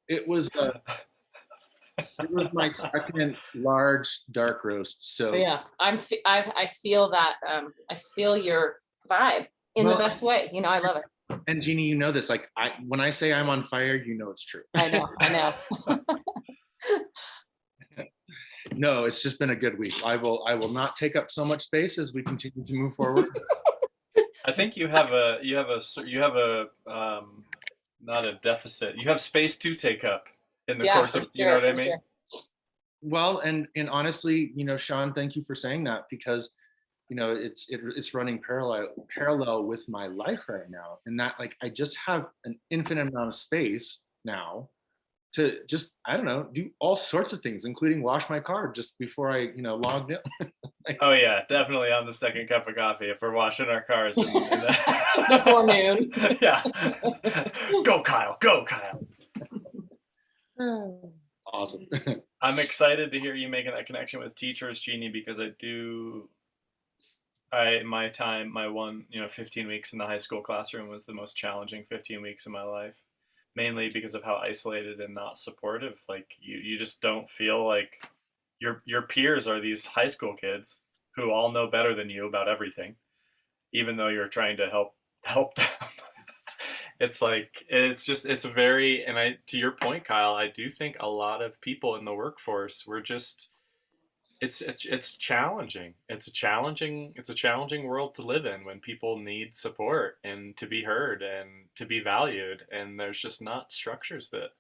It was it was my second large dark roast. So Yeah, I feel that. I feel your vibe in the well, best way. I love it. and Jeannie, you know this. Like when I say I'm on fire, you know it's true. I know. No, it's just been a good week. I will not take up so much space as we continue to move forward. I think you have a not a deficit. You have space to take up in the course of, you know what I mean? Sure. Well, and honestly, Sean, thank you for saying that, because it's running parallel with my life right now, and that, like, I just have an infinite amount of space now to just, I don't know, do all sorts of things, including wash my car just before I logged in. Oh yeah, definitely on the second cup of coffee if we're washing our cars before noon. Yeah. Go Kyle. Awesome. I'm excited to hear you making that connection with teachers, Jeannie, because my 15 weeks in the high school classroom was the most challenging 15 weeks of my life, mainly because of how isolated and not supportive. Like you just don't feel like your peers are these high school kids who all know better than you about everything, even though you're trying to help them. It's like, it's very, and to your point, Kyle, I do think a lot of people in the workforce it's challenging. It's a challenging world to live in when people need support and to be heard and to be valued. And there's just not structures that,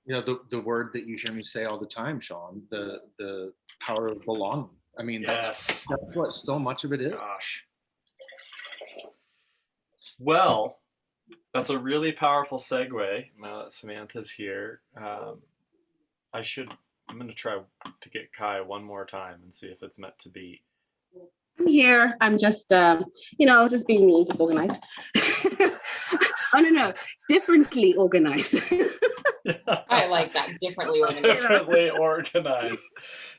the word that you hear me say all the time, Sean, the power of belonging. I mean, yes. that's what so much of it is. Gosh. Well, that's a really powerful segue. Now that Samantha's here, I'm going to try to get Kai one more time and see if it's meant to be. I'm here. I'm just, just being me, just organized. Oh, no, differently organized. I like that. Differently organized. Differently organized.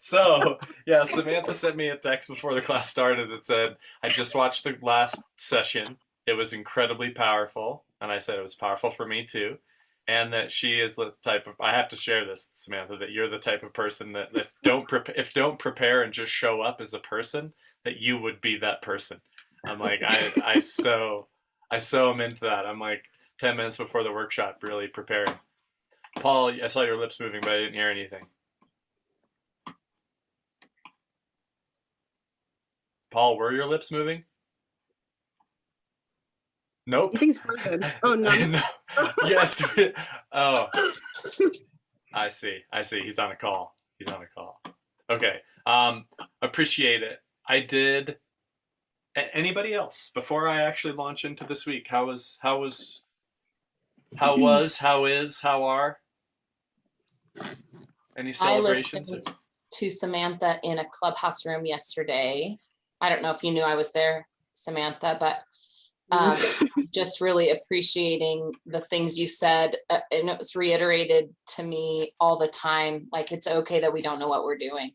So, yeah, Samantha sent me a text before the class started that said, I just watched the last session. It was incredibly powerful. And I said it was powerful for me too. And that she is the type of, I have to share this, Samantha, that you're the type of person that if don't prepare and just show up as a person, that you would be that person. I'm like, I so am into that. I'm like 10 minutes before the workshop, really preparing. Paul, I saw your lips moving, but I didn't hear anything. Paul, were your lips moving? Nope. I think it's frozen. Oh, no. No. Yes. Oh, I see. He's on a call. Okay. Appreciate it. I did. Anybody else before I actually launch into this week? How are? Any celebrations? I listened to Samantha in a clubhouse room yesterday. I don't know if you knew I was there, Samantha, but just really appreciating the things you said, and it was reiterated to me all the time, like it's okay that we don't know what we're doing.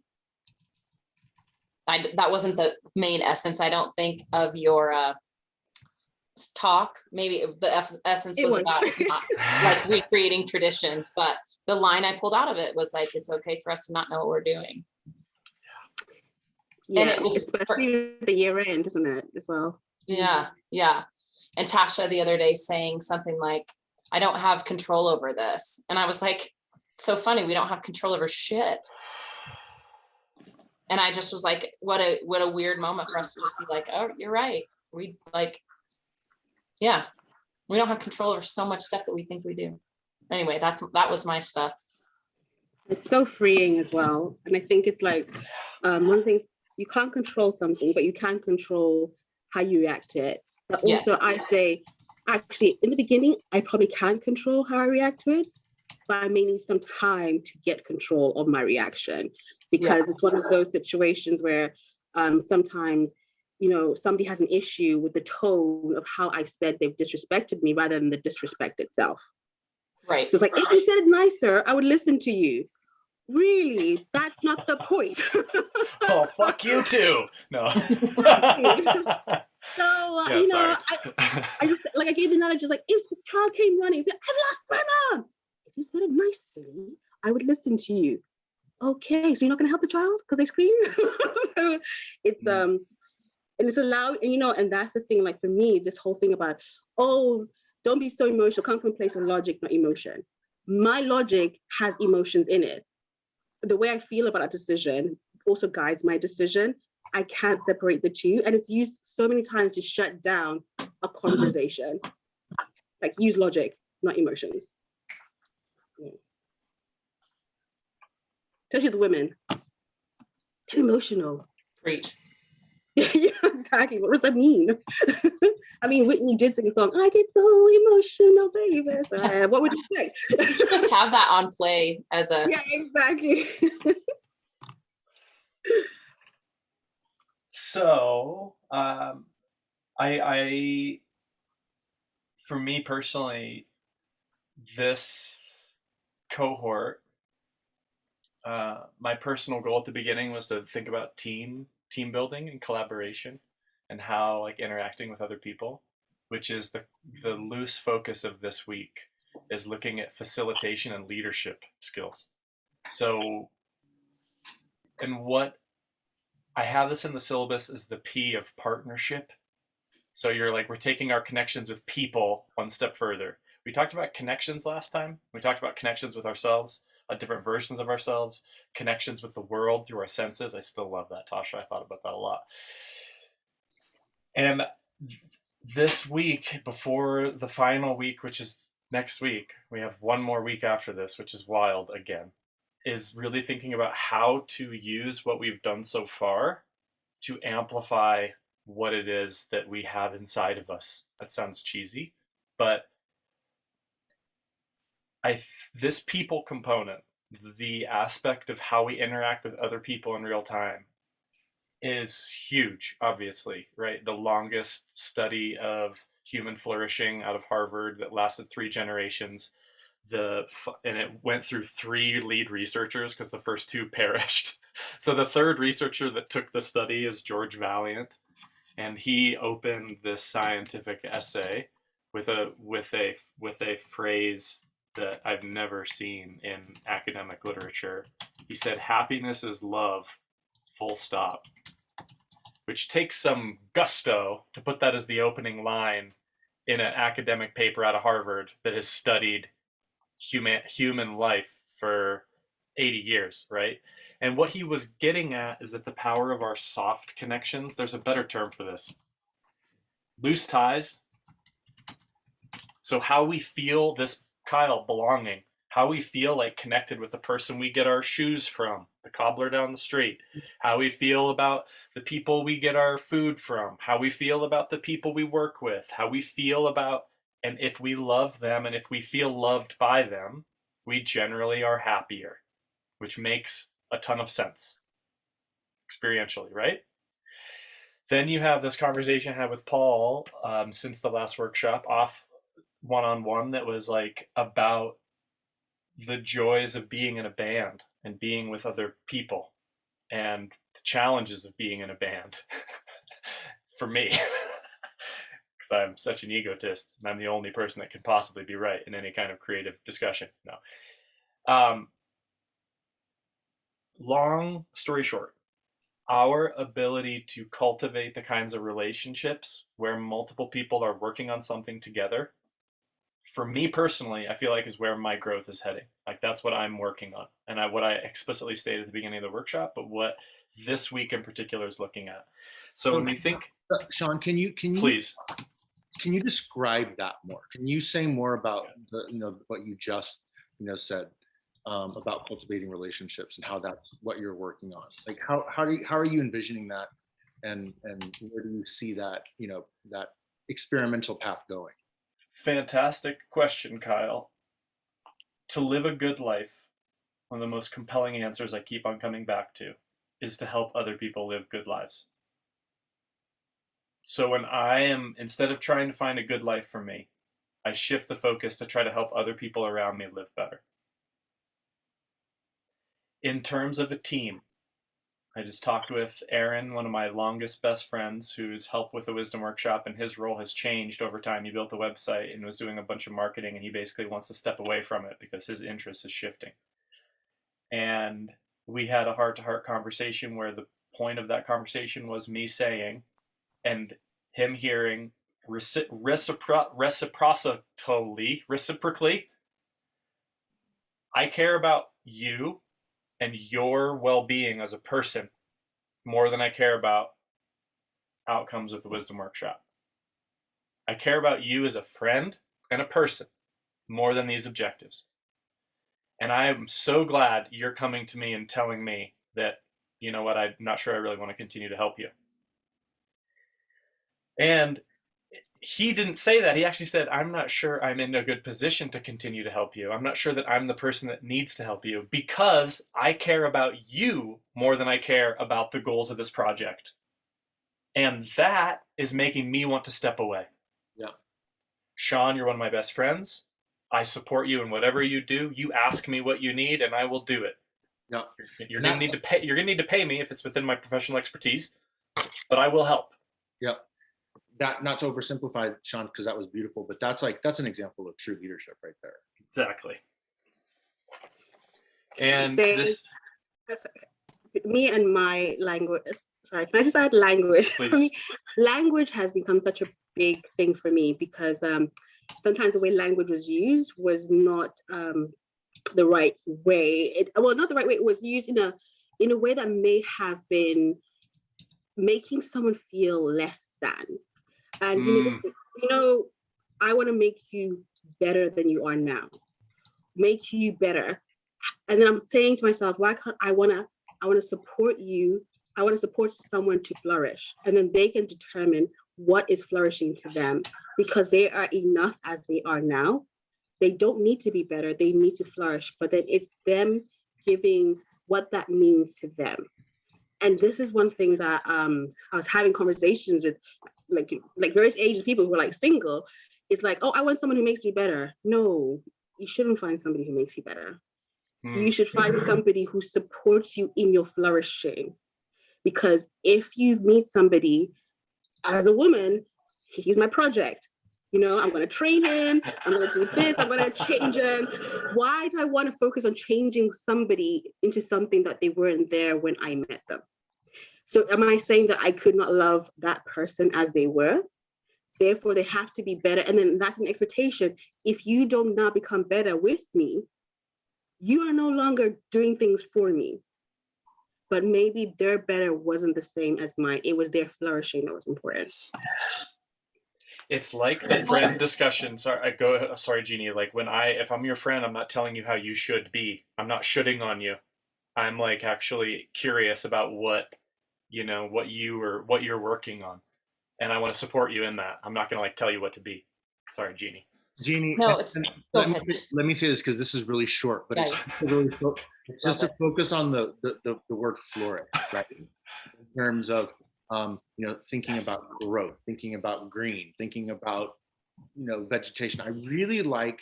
That wasn't the main essence, I don't think, of your talk. Maybe the essence was about not like recreating traditions, but the line I pulled out of it was like, it's okay for us to not know what we're doing. Yeah, and it was especially the year end, isn't it, as well? Yeah. And Tasha the other day saying something like, I don't have control over this. And I was like, so funny, we don't have control over shit. And I just was like, what a weird moment for us to just be like, oh, you're right. We we don't have control over so much stuff that we think we do. Anyway, that was my stuff. It's so freeing as well. And I think it's like, one of the things, you can't control something, but you can control how you react to it. But also, I say, actually, in the beginning, I probably can control how I react to it, but I may need some time to get control of my reaction, because it's one of those situations where sometimes, somebody has an issue with the tone of how I said they've disrespected me rather than the disrespect itself. Right. So it's like, if you said it nicer, I would listen to you. Really, that's not the point. Oh, fuck you too. No. So, sorry. I just, like, I gave the knowledge, just like, if the child came running, said, I've lost my mom. If nicely, I would listen to you. Okay, so you're not going to help the child because they scream? So it's and it's allowed, and and that's the thing, like for me, this whole thing about, oh, don't be so emotional, come from a place of logic, not emotion. My logic has emotions in it. The way I feel about a decision also guides my decision. I can't separate the two, and it's used so many times to shut down a conversation. Like, use logic, not emotions. Especially the women, too emotional. Preach. Yeah, exactly. What does that mean? I mean, Whitney did sing a song, I get so emotional, baby. So, what would you say? Just have that on play as a. Yeah, exactly. So, I, for me personally, this cohort, my personal goal at the beginning was to think about team building and collaboration, and how like interacting with other people, which is the loose focus of this week, is looking at facilitation and leadership skills. So, and what I have this in the syllabus is the P of partnership. So you're like, we're taking our connections with people one step further. We talked about connections last time. We talked about connections with ourselves, different versions of ourselves, connections with the world through our senses. I still love that, Tasha. I thought about that a lot. And this week, before the final week, which is next week, we have one more week after this, which is wild again, is really thinking about how to use what we've done so far to amplify what it is that we have inside of us. That sounds cheesy, but this people component, the aspect of how we interact with other people in real time, is huge, obviously, right? The longest study of human flourishing out of Harvard that lasted 3 generations. And it went through 3 lead researchers because the first 2 perished. So the third researcher that took the study is George Valiant, and he opened this scientific essay with a phrase that I've never seen in academic literature. He said, "Happiness is love, full stop," which takes some gusto to put that as the opening line in an academic paper out of Harvard that has studied human life for 80 years, right? And what he was getting at is that the power of our soft connections, there's a better term for this, loose ties. So how we feel, this Kyle, belonging, how we feel like connected with the person we get our shoes from, the cobbler down the street, how we feel about the people we get our food from, how we feel about the people we work with, how we feel about, and if we love them and if we feel loved by them, we generally are happier, which makes a ton of sense experientially, right? Then you have this conversation I had with Paul since the last workshop, off one-on-one, that was like about the joys of being in a band and being with other people and the challenges of being in a band for me, because I'm such an egotist and I'm the only person that can possibly be right in any kind of creative discussion. No. Long story short, our ability to cultivate the kinds of relationships where multiple people are working on something together, for me personally, I feel like is where my growth is heading. Like that's what I'm working on, and what I explicitly stated at the beginning of the workshop, but what this week in particular is looking at. So when we think, Sean, please, can you describe that more? Can you say more about what you just said about cultivating relationships and how that's what you're working on? Like how are you envisioning that, and where do you see that that experimental path going? Fantastic question, Kyle. To live a good life, one of the most compelling answers I keep on coming back to is to help other people live good lives. So when I am, instead of trying to find a good life for me, I shift the focus to try to help other people around me live better. In terms of a team, I just talked with Aaron, one of my longest best friends, who's helped with the Wisdom Workshop, and his role has changed over time. He built a website and was doing a bunch of marketing, and he basically wants to step away from it because his interest is shifting. And we had a heart-to-heart conversation where the point of that conversation was me saying, and him hearing reciprocally, I care about you and your well-being as a person more than I care about outcomes of the Wisdom Workshop. I care about you as a friend and a person more than these objectives. And I am so glad you're coming to me and telling me that, you know what, I'm not sure I really want to continue to help you. And he didn't say that. He actually said, I'm not sure I'm in a good position to continue to help you. I'm not sure that I'm the person that needs to help you because I care about you more than I care about the goals of this project. And that is making me want to step away. Yeah. Sean, you're one of my best friends. I support you in whatever you do. You ask me what you need and I will do it. Yeah. You're going to need to pay me if it's within my professional expertise, but I will help. Yeah. That, not to oversimplify, Sean, because that was beautiful, but that's an example of true leadership right there. Exactly. And me and my language, sorry, can I just add language? For me, language has become such a big thing for me because sometimes the way language was used was not the right way. Not the right way. It was used in a way that may have been making someone feel less than. And I want to make you better than you are now, make you better. And then I'm saying to myself, why can't I want to support you? I want to support someone to flourish, and then they can determine what is flourishing to them because they are enough as they are now. They don't need to be better. They need to flourish, but then it's them giving what that means to them. And this is one thing that I was having conversations with like various ages people who are like single. It's like, oh, I want someone who makes me better. No, you shouldn't find somebody who makes you better. You should find somebody who supports you in your flourishing. Because if you meet somebody as a woman, he's my project. I'm going to train him. I'm going to do this. I'm going to change him. Why do I want to focus on changing somebody into something that they weren't there when I met them? So am I saying that I could not love that person as they were? Therefore, they have to be better. And then that's an expectation. If you don't now become better with me, you are no longer doing things for me. But maybe their better wasn't the same as mine. It was their flourishing that was important. It's like the friend discussion. Sorry, Jeannie. Like if I'm your friend, I'm not telling you how you should be. I'm not shoulding on you. I'm like actually curious about what you're working on, and I want to support you in that. I'm not going to tell you what to be. Sorry, Jeannie. No, let me say this because this is really short, but it's just to focus on the word flourish, right? In terms of thinking about growth, thinking about green, thinking about vegetation. I really like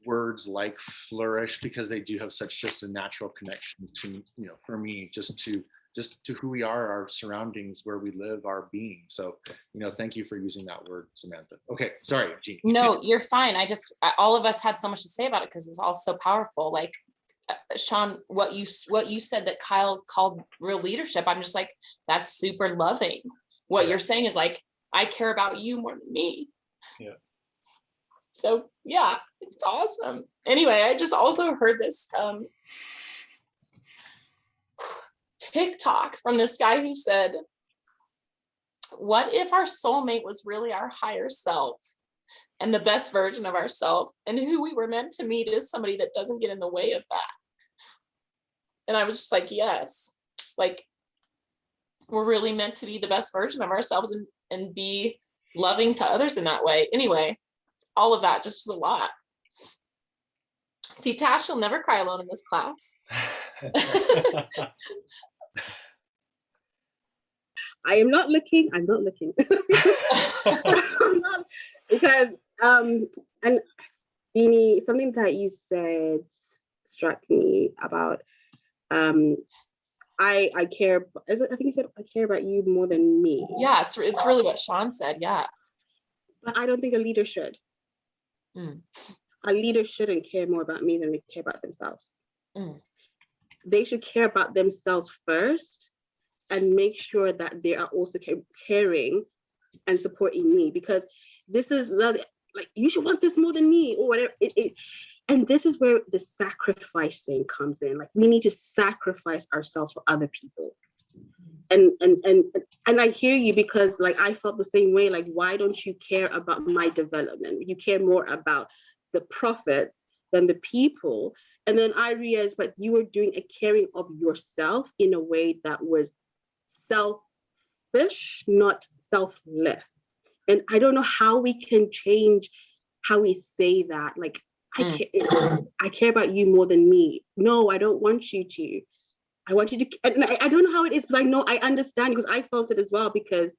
words like flourish because they do have such just a natural connection to for me just to who we are, our surroundings, where we live, our being. So, thank you for using that word, Samantha. Okay, sorry, Jean. No, you're fine. All of us had so much to say about it because it's all so powerful. Like, Sean, what you said that Kyle called real leadership, I'm just like, that's super loving. What you're saying is like, I care about you more than me. Yeah. So yeah, it's awesome. Anyway, I just also heard this TikTok from this guy who said, what if our soulmate was really our higher self and the best version of ourselves, and who we were meant to meet is somebody that doesn't get in the way of that? And I was just like, yes, like we're really meant to be the best version of ourselves and be loving to others in that way. Anyway, all of that just was a lot. See, Tash will never cry alone in this class. I'm not looking. I'm not, because and Beanie, something that you said struck me about I care, I think he said, I care about you more than me. Yeah, it's really what Sean said. Yeah. But I don't think a leader should. Mm. A leader shouldn't care more about me than they care about themselves. Mm. They should care about themselves first and make sure that they are also caring and supporting me, because this is like, you should want this more than me or whatever. And this is where the sacrificing comes in. Like, we need to sacrifice ourselves for other people. And I hear you, because like I felt the same way. Like, why don't you care about my development? You care more about the profits than the people. And then I realized, but you were doing a caring of yourself in a way that was selfish, not selfless. And I don't know how we can change how we say that. Like, I care about you more than me. No, I don't want you to. I want you to, and I don't know how it is, because I know, I understand, because I felt it as well. Because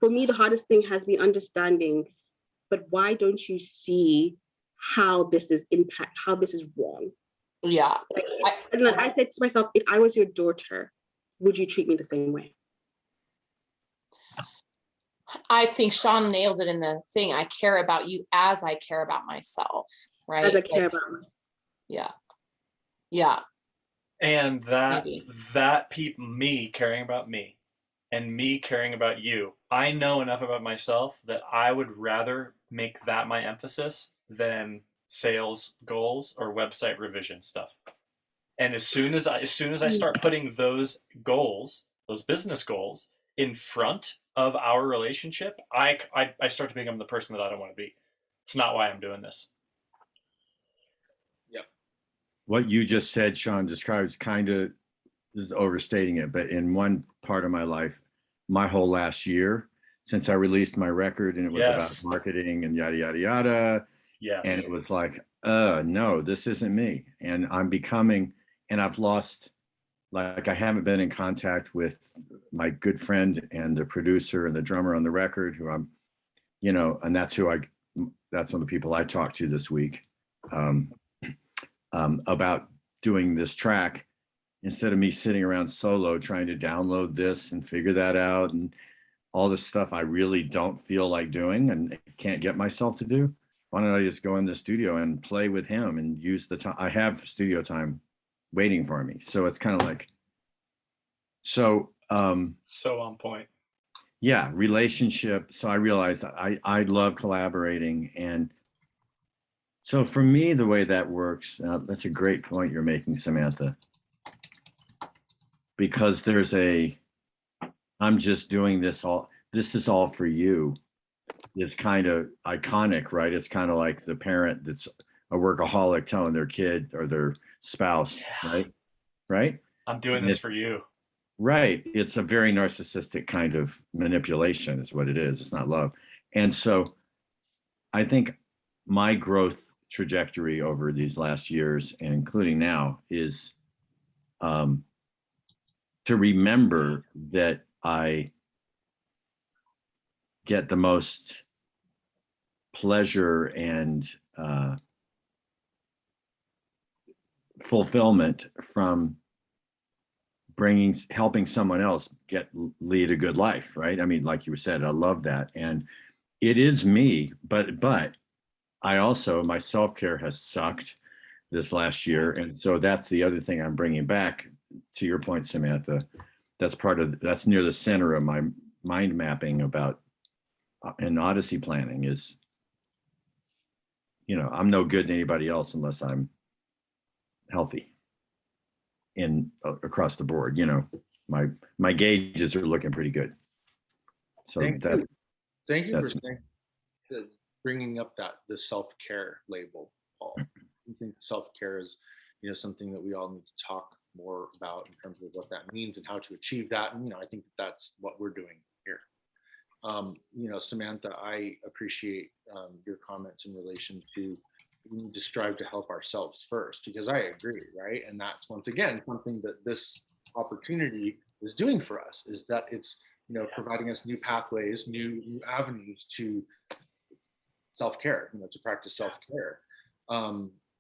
for me, the hardest thing has been understanding, but why don't you see how this is how this is wrong? Yeah. And then I said to myself, if I was your daughter, would you treat me the same way? I think Sean nailed it in the thing. I care about you as I care about myself, right? As I care about me. Yeah. Yeah. And Maybe. me caring about me and me caring about you, I know enough about myself that I would rather make that my emphasis than sales goals or website revision stuff. And as soon as I start putting those goals, those business goals, in front of our relationship, I start to become the person that I don't want to be. It's not why I'm doing this. Yep. What you just said, Sean, describes kind of, this is overstating it, but in one part of my life, my whole last year, since I released my record, and it was about marketing and yada, yada, yada. Yes. And it was like, no, this isn't me. And I'm becoming, and I've lost, like, I haven't been in contact with my good friend and the producer and the drummer on the record, who I'm, and that's one of the people I talked to this week about doing this track, instead of me sitting around solo trying to download this and figure that out and all this stuff I really don't feel like doing and can't get myself to do. Why don't I just go in the studio and play with him and use the time? I have studio time waiting for me. So it's kind of like, so on point. Yeah, relationship. So I realized that I love collaborating. And so for me, the way that works, that's a great point you're making, Samantha, because there's I'm just doing this is all for you. It's kind of iconic, right? It's kind of like the parent that's a workaholic telling their kid or their spouse, right? I'm doing this for you. Right. It's a very narcissistic kind of manipulation is what it is. It's not love. And so I think my growth trajectory over these last years, and including now, is to remember that I get the most pleasure and fulfillment from helping someone else lead a good life, right? I mean, like you said, I love that. And it is me, but I also, my self-care has sucked this last year. And so that's the other thing I'm bringing back to your point, Samantha. That's near the center of my mind mapping about and Odyssey planning is, I'm no good to anybody else unless I'm healthy across the board. My gauges are looking pretty good. So thank you for bringing up the self-care label, Paul. I think self-care is, something that we all need to talk more about in terms of what that means and how to achieve that. And, I think that's what we're doing here. Samantha, I appreciate your comments in relation to we need to strive to help ourselves first, because I agree, right? And that's, once again, something that this opportunity is doing for us, is that it's, providing us new pathways, new avenues to self-care, to practice self-care.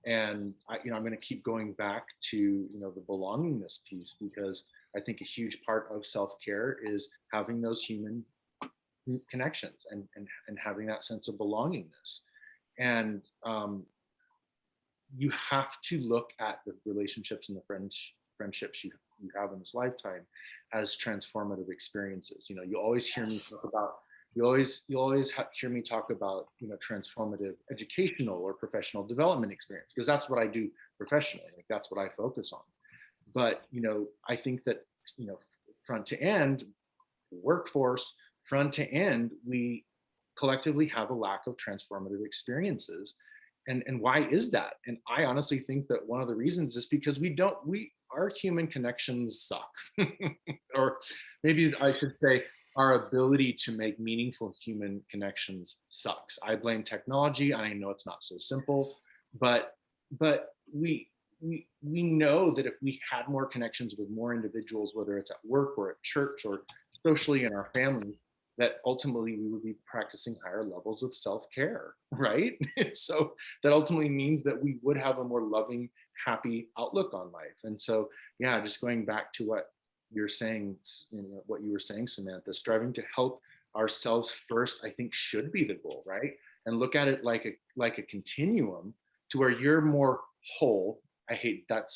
And I'm going to keep going back to, the belongingness piece, because I think a huge part of self-care is having those human connections and having that sense of belongingness. And you have to look at the relationships and the friendships you have in this lifetime as transformative experiences. You always hear me talk about, hear me talk about, transformative educational or professional development experience, because that's what I do professionally. Like, that's what I focus on. But, I think that, front to end, workforce, front to end, we collectively have a lack of transformative experiences. And why is that? And I honestly think that one of the reasons is because our human connections suck. Or maybe I should say our ability to make meaningful human connections sucks. I blame technology, and I know it's not so simple, but we know that if we had more connections with more individuals, whether it's at work or at church or socially in our family, that ultimately we would be practicing higher levels of self-care, right? So that ultimately means that we would have a more loving, happy outlook on life. And so, yeah, just going back to what you're saying, what you were saying, Samantha, striving to help ourselves first, I think should be the goal, right? And look at it like a continuum to where you're more whole. I hate that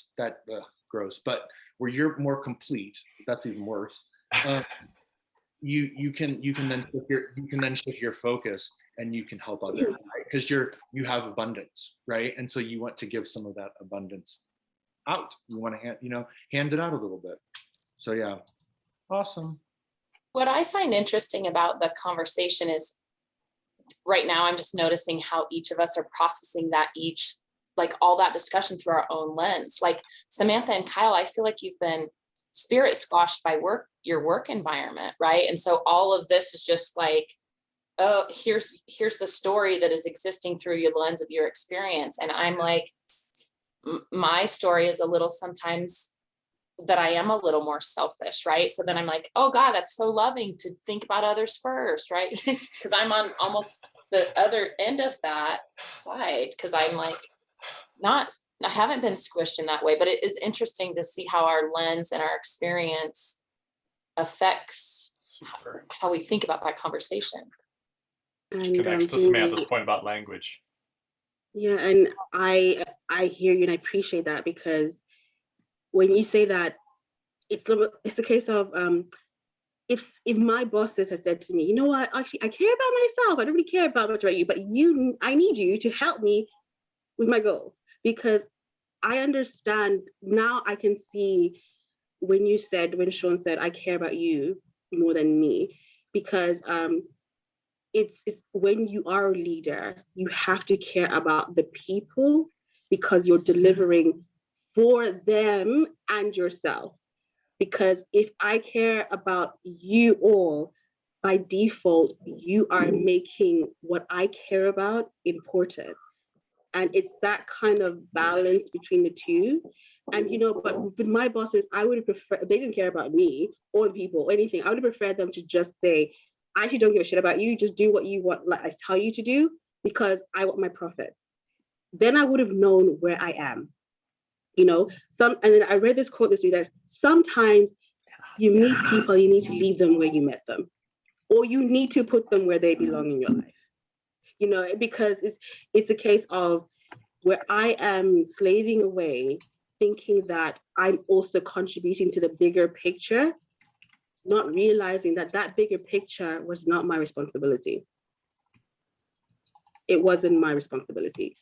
gross, but where you're more complete, that's even worse. You can then shift your focus, and you can help others, right? Because you have abundance, right? And so you want to give some of that abundance out. You want to hand it out a little bit. So yeah, awesome. What I find interesting about the conversation is right now I'm just noticing how each of us are processing that like all that discussion through our own lens. Like Samantha and Kyle, I feel like you've been spirit squashed by your work environment, right? And so all of this is just like, oh, here's the story that is existing through your lens of your experience. And I'm like, my story is a little sometimes that I am a little more selfish, right? So then I'm like, oh God, that's so loving to think about others first, right? Because I'm on almost the other end of that side, because I'm like, I haven't been squished in that way, but it is interesting to see how our lens and our experience affects how we think about that conversation. Which connects to Samantha's point about language. Yeah, and I hear you, and I appreciate that, because when you say that, it's a case of if my bosses had said to me, you know what, actually I care about myself, I don't really care about much about you, but I need you to help me with my goal, because I understand now. I can see when Sean said, I care about you more than me, because it's when you are a leader, you have to care about the people, because you're delivering for them and yourself. Because if I care about you all, by default, you are making what I care about important. And it's that kind of balance between the two. And, but with my bosses, I would have preferred, they didn't care about me or the people or anything. I would have preferred them to just say, I actually don't give a shit about you. Just do what you want, like I tell you to do, because I want my profits. Then I would have known where I am. And then I read this quote this week that sometimes you meet people, you need to leave them where you met them, or you need to put them where they belong in your life. Because it's a case of where I am slaving away, thinking that I'm also contributing to the bigger picture, not realizing that bigger picture was not my responsibility. It wasn't my responsibility.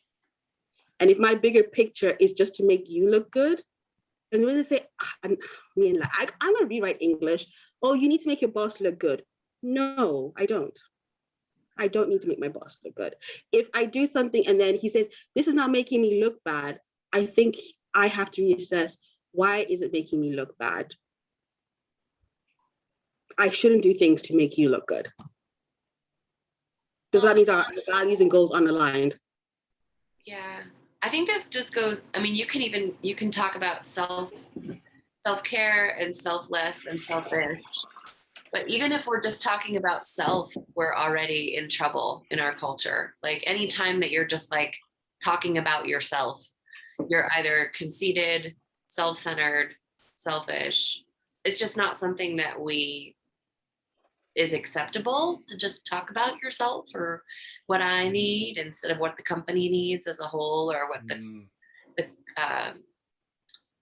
And if my bigger picture is just to make you look good, and when they say, I'm going to rewrite English, oh, you need to make your boss look good. No, I don't. I don't need to make my boss look good. If I do something and then he says, this is not making me look bad, I think I have to reassess, why is it making me look bad? I shouldn't do things to make you look good. Because that means our values and goals aren't aligned. Yeah, I think this just goes, you can talk about self-care and selfless and selfish. But even if we're just talking about self, we're already in trouble in our culture. Like anytime that you're just like talking about yourself, you're either conceited, self-centered, selfish. It's just not something that is acceptable to just talk about yourself or what I need instead of what the company needs as a whole, or what the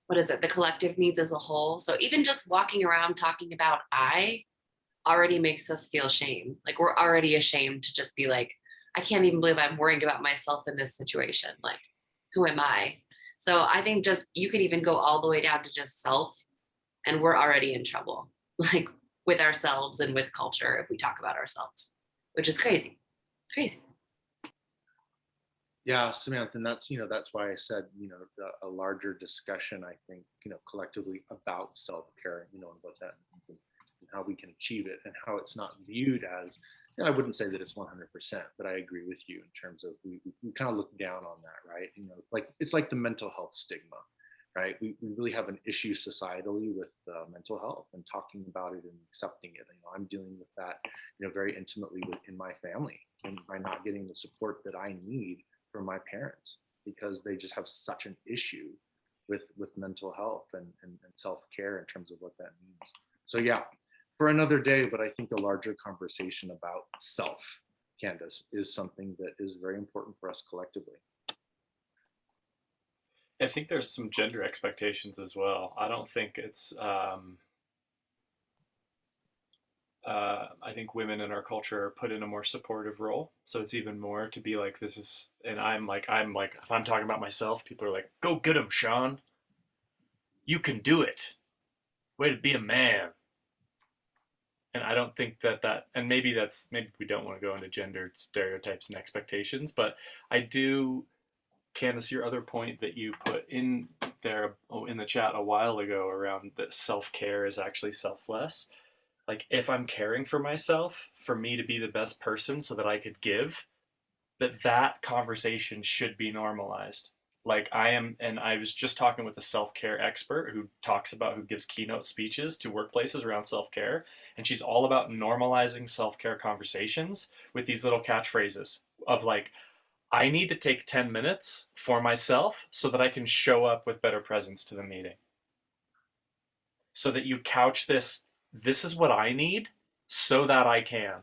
what is it, the collective needs as a whole. So even just walking around talking about I already makes us feel shame. Like we're already ashamed to just be like, I can't even believe I'm worrying about myself in this situation. Like, who am I? So I think just you could even go all the way down to just self, and we're already in trouble, like with ourselves and with culture if we talk about ourselves, which is crazy. Crazy. Yeah, Samantha, and that's, that's why I said, a larger discussion, I think, collectively about self-care, and what that means and how we can achieve it, and how it's not viewed as, I wouldn't say that it's 100%, but I agree with you in terms of we kind of look down on that, right? Like it's like the mental health stigma, right? We really have an issue societally with mental health and talking about it and accepting it. I'm dealing with that, very intimately within my family, and by not getting the support that I need from my parents, because they just have such an issue with mental health and self-care in terms of what that means. So yeah, for another day, but I think a larger conversation about self, Candace, is something that is very important for us collectively. I think there's some gender expectations as well. I don't think it's I think women in our culture are put in a more supportive role. So it's even more to be like, this is, and I'm like, if I'm talking about myself, people are like, go get him, Sean. You can do it. Way to be a man. And I don't think that, and maybe we don't want to go into gender stereotypes and expectations, but I do, Candace, your other point that you put in there in the chat a while ago around that self-care is actually selfless. Like if I'm caring for myself, for me to be the best person so that I could give, that conversation should be normalized. Like I am, and I was just talking with a self-care expert who gives keynote speeches to workplaces around self-care. And she's all about normalizing self-care conversations with these little catchphrases of like, I need to take 10 minutes for myself so that I can show up with better presence to the meeting. So that you couch this is what I need so that I can.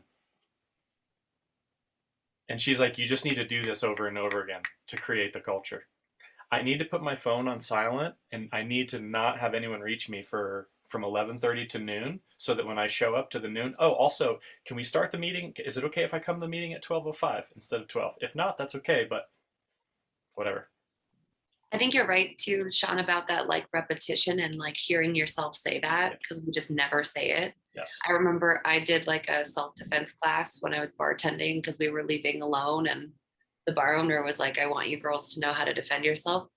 And she's like, you just need to do this over and over again to create the culture. I need to put my phone on silent, and I need to not have anyone reach me from 11:30 to noon, so that when I show up to the noon, also, can we start the meeting? Is it okay if I come to the meeting at 12:05 instead of 12? If not, that's okay, but whatever. I think you're right too, Sean, about that like repetition and like hearing yourself say that, because we just never say it. Yes. I remember I did like a self-defense class when I was bartending because we were leaving alone, and the bar owner was like, I want you girls to know how to defend yourself.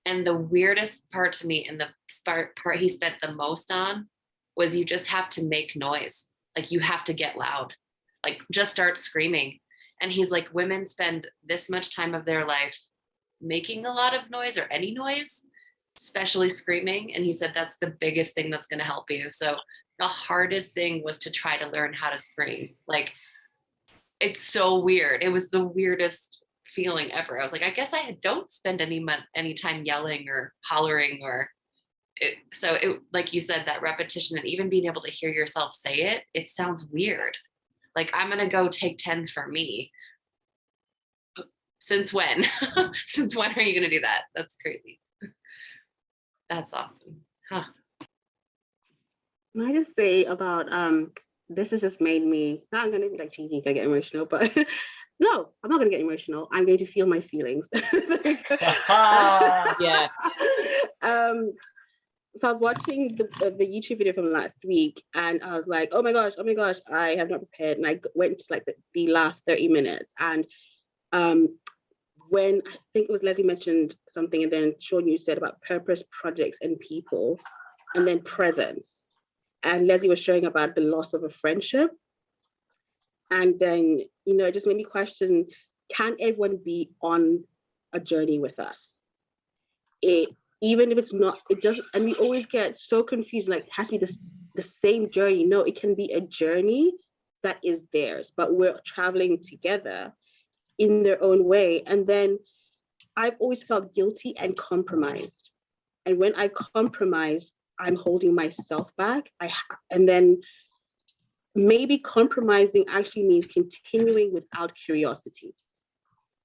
And the weirdest part to me, and the part he spent the most on, was you just have to make noise. Like you have to get loud, like just start screaming. And he's like, women spend this much time of their life making a lot of noise or any noise, especially screaming. And he said, that's the biggest thing that's going to help you. So the hardest thing was to try to learn how to scream. Like, it's so weird. It was the weirdest feeling ever. I was like, I guess I don't spend any time yelling or hollering so like you said, that repetition and even being able to hear yourself say it sounds weird. Like, I'm going to go take 10 for me. Since when? Since when are you going to do that? That's crazy. That's awesome. Huh. Can I just say about this has just made me, now I'm going to be like cheesy, I get emotional, but no, I'm not going to get emotional. I'm going to feel my feelings. Yes. So I was watching the YouTube video from last week, and I was like, oh my gosh, I have not prepared. And I went to like the last 30 minutes. And when I think it was Leslie mentioned something, and then Sean, you said about purpose, projects, and people, and then presence. And Leslie was showing about the loss of a friendship. And then, it just made me question, can everyone be on a journey with us? Even if it's not, it doesn't, and we always get so confused, like it has to be the same journey. No, it can be a journey that is theirs, but we're traveling together in their own way. And then I've always felt guilty and compromised. And when I compromised, I'm holding myself back. And then maybe compromising actually means continuing without curiosity.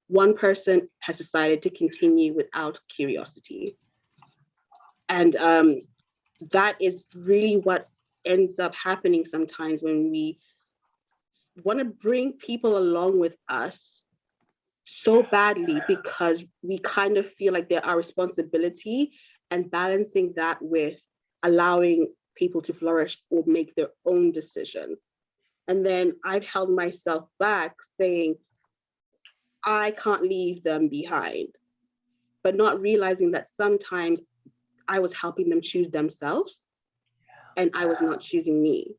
One person has decided to continue without curiosity. And that is really what ends up happening sometimes when we want to bring people along with us so badly because we kind of feel like they're our responsibility, and balancing that with allowing people to flourish or make their own decisions. And then I've held myself back saying, I can't leave them behind, but not realizing that sometimes I was helping them choose themselves and I was not choosing me.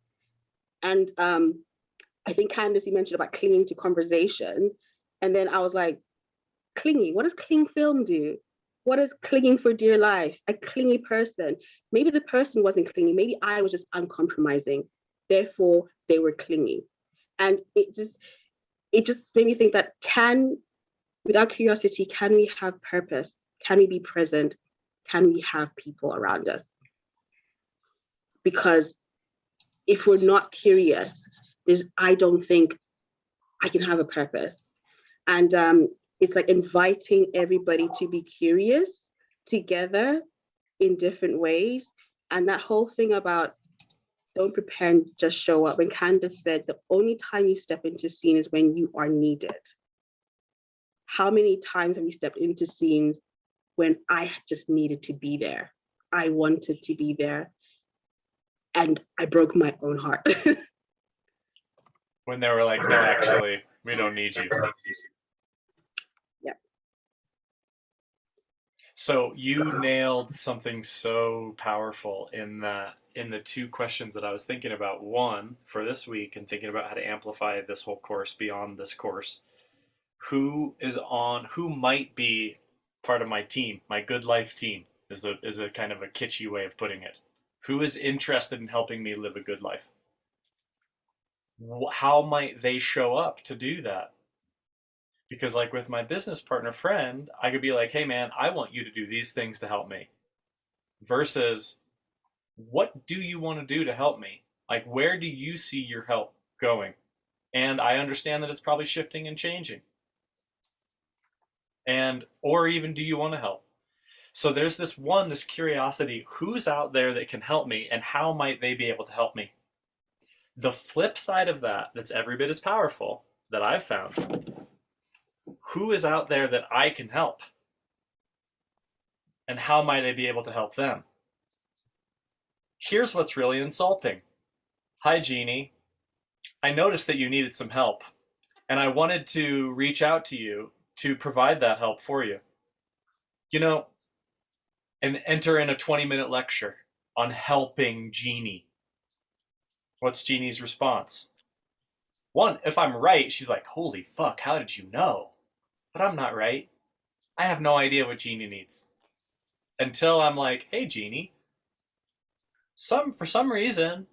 And I think Candace, you mentioned about clinging to conversations. And then I was like, clinging, what does cling film do? What is clinging for dear life? A clingy person. Maybe the person wasn't clinging. Maybe I was just uncompromising. Therefore, they were clinging. And it just made me think that without curiosity, can we have purpose? Can we be present? Can we have people around us? Because if we're not curious, I don't think I can have a purpose. And it's like inviting everybody to be curious together in different ways. And that whole thing about don't prepare and just show up. When Candace said the only time you step into scene is when you are needed. How many times have we stepped into scenes when I just needed to be there? I wanted to be there. And I broke my own heart. When they were like, no, actually, we don't need you. Yeah. So you nailed something so powerful in the two questions that I was thinking about. One, for this week, and thinking about how to amplify this whole course beyond this course. Who might be part of my team, my good life team, is a kind of a kitschy way of putting it. Who is interested in helping me live a good life? How might they show up to do that? Because like with my business partner friend, I could be like, hey man, I want you to do these things to help me. Versus, what do you want to do to help me? Like, where do you see your help going? And I understand that it's probably shifting and changing. Or even, do you want to help? So there's this curiosity, who's out there that can help me and how might they be able to help me? The flip side of that's every bit as powerful, that I've found, who is out there that I can help? And how might I be able to help them? Here's what's really insulting. Hi, Jeannie. I noticed that you needed some help, and I wanted to reach out to you to provide that help for you. And enter in a 20-minute lecture on helping Jeannie. What's Jeannie's response? One, if I'm right, she's like, holy fuck, how did you know? But I'm not right. I have no idea what Jeannie needs. Until I'm like, hey, Jeannie, for some reason,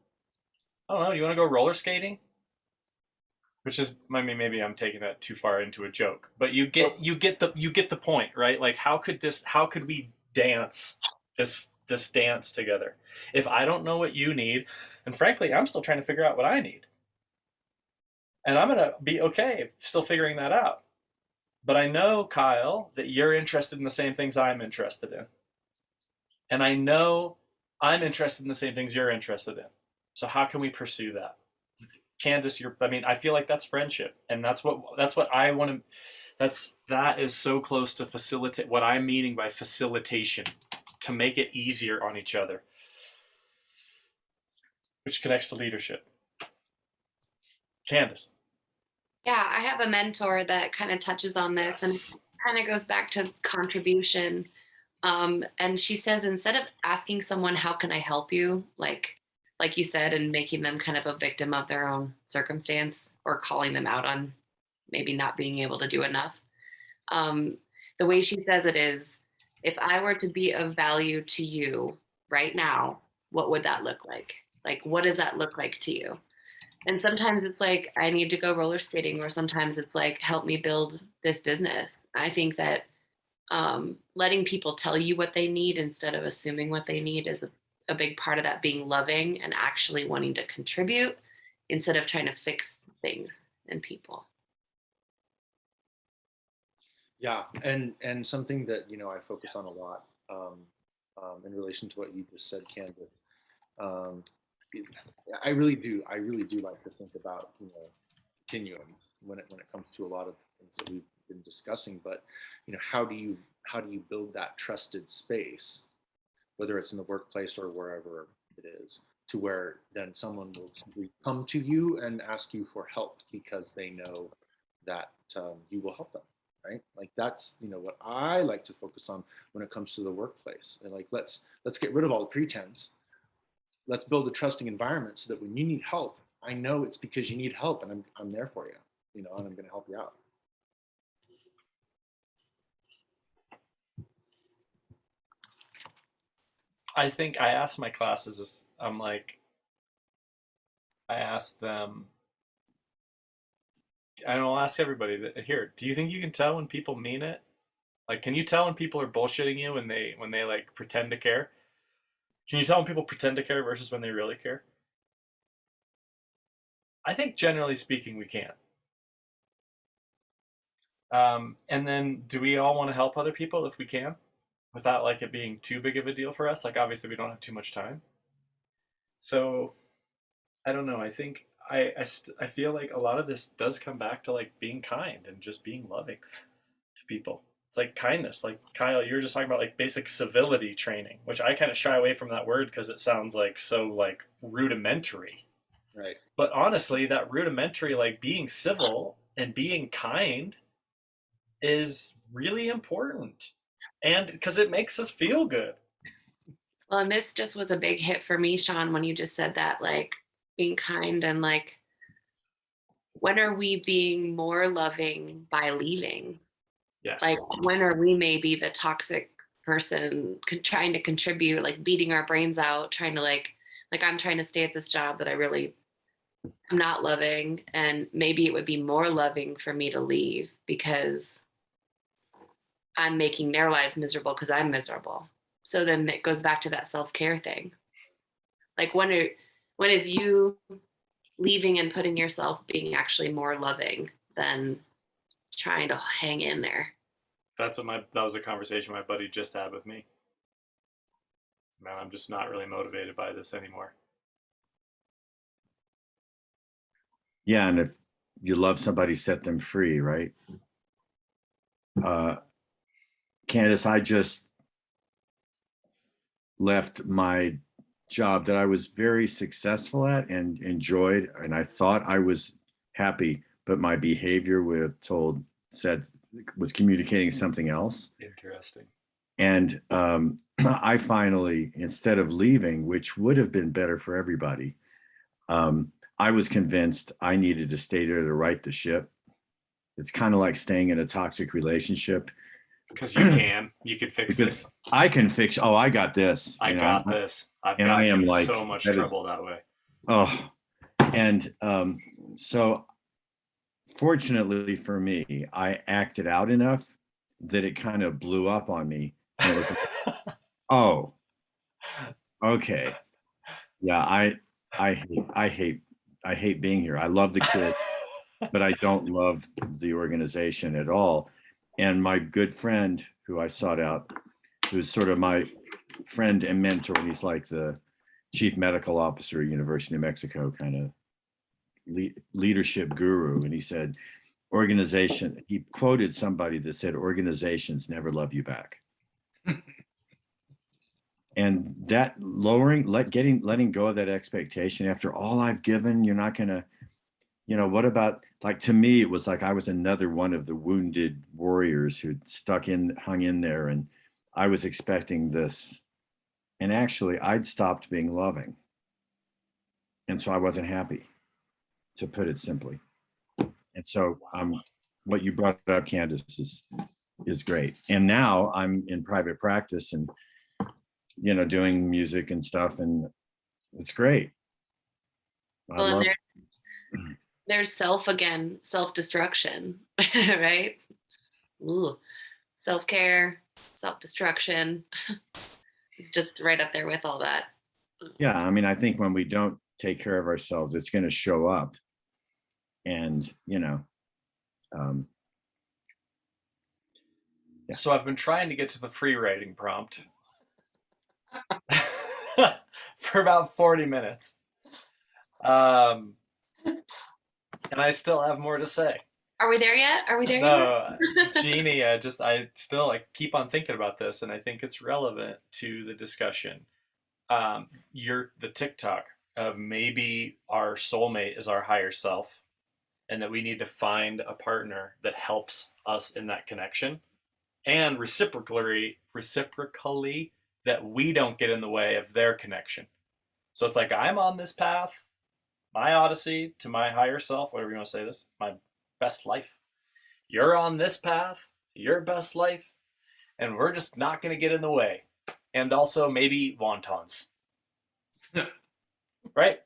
I don't know, you want to go roller skating? Which is, I mean, maybe I'm taking that too far into a joke, but you get the point, right? Like, how could we dance this dance together? If I don't know what you need, and frankly, I'm still trying to figure out what I need. And I'm gonna be okay still figuring that out. But I know, Kyle, that you're interested in the same things I'm interested in. And I know I'm interested in the same things you're interested in. So how can we pursue that? Candace, I feel like that's friendship. And that's what I want to, that is so close to facilitate what I'm meaning by facilitation, to make it easier on each other, which connects to leadership. Candace. Yeah, I have a mentor that kind of touches on this, and it kind of goes back to contribution. And she says, instead of asking someone, how can I help you? Like you said, and making them kind of a victim of their own circumstance, or calling them out on maybe not being able to do enough. The way she says it is, if I were to be of value to you right now, what would that look like? Like, what does that look like to you? And sometimes it's like, I need to go roller skating, or sometimes it's like, help me build this business. I think that letting people tell you what they need instead of assuming what they need is a big part of that, being loving and actually wanting to contribute instead of trying to fix things and people. Yeah, and something that I focus on a lot in relation to what you just said, Candace. Um, I really do. I really do like to think about continuums when it comes to a lot of things that we've been discussing. But how do you build that trusted space, whether it's in the workplace or wherever it is, to where then someone will simply come to you and ask you for help because they know that you will help them, right? Like that's what I like to focus on when it comes to the workplace. And like let's get rid of all the pretense. Let's build a trusting environment so that when you need help, I know it's because you need help, and I'm there for you, and I'm going to help you out. I think I asked my classes this, I asked them, and I'll ask everybody that here, do you think you can tell when people mean it? Like, can you tell when people are bullshitting you when they like pretend to care? Can you tell when people pretend to care versus when they really care? I think generally speaking, we can. And then do we all want to help other people if we can without like it being too big of a deal for us? Like, obviously we don't have too much time. So I don't know. I think I feel like a lot of this does come back to like being kind and just being loving to people. It's like kindness. Like Kyle, you were just talking about like basic civility training, which I kind of shy away from that word because it sounds like so like rudimentary. Right. But honestly, that rudimentary, like being civil and being kind is really important. And because it makes us feel good. Well, and this just was a big hit for me, Sean, when you just said that, like being kind and like, when are we being more loving by leaving? Yes. Like, when are we maybe the toxic person trying to contribute, like beating our brains out, trying to like I'm trying to stay at this job that I'm not loving. And maybe it would be more loving for me to leave because I'm making their lives miserable because I'm miserable. So then it goes back to that self-care thing. Like when is you leaving and putting yourself being actually more loving than trying to hang in there? That was a conversation my buddy just had with me. Man, I'm just not really motivated by this anymore. Yeah, and if you love somebody, set them free, right? Candace, I just left my job that I was very successful at and enjoyed, and I thought I was happy, but my behavior was communicating something else. Interesting. And I finally, instead of leaving, which would have been better for everybody, I was convinced I needed to stay there to right the ship. It's kind of like staying in a toxic relationship. Because you could fix this. I can fix. Oh, I got this. I got this. I am like so much trouble that way. Oh, and so fortunately for me, I acted out enough that it kind of blew up on me. And it was like, oh, okay, yeah. I hate being here. I love the kids, but I don't love the organization at all. And my good friend who I sought out, who's sort of my friend and mentor, and he's like the chief medical officer at University of Mexico, kind of leadership guru. And he said, he quoted somebody that said, organizations never love you back. And that letting go of that expectation after all I've given, you're not going to, what about, like, to me, it was like I was another one of the wounded warriors who hung in there, and I was expecting this. And actually, I'd stopped being loving. And so I wasn't happy, to put it simply. And so what you brought up, Candace, is great. And now I'm in private practice and, doing music and stuff, and it's great. Well, there's self-destruction, right? Ooh. self-care, self-destruction. It's just right up there with all that. Yeah, I mean, I think when we don't take care of ourselves, it's going to show up. And, um, yeah. So I've been trying to get to the free writing prompt for about 40 minutes. And I still have more to say. Are we there yet? Are we there yet? No, Jeannie, I still keep on thinking about this, and I think it's relevant to the discussion. The TikTok of maybe our soulmate is our higher self, and that we need to find a partner that helps us in that connection, and reciprocally that we don't get in the way of their connection. So it's like I'm on this path, my odyssey to my higher self, whatever you want to say this, my best life. You're on this path, your best life, and we're just not going to get in the way. And also maybe wontons. Right?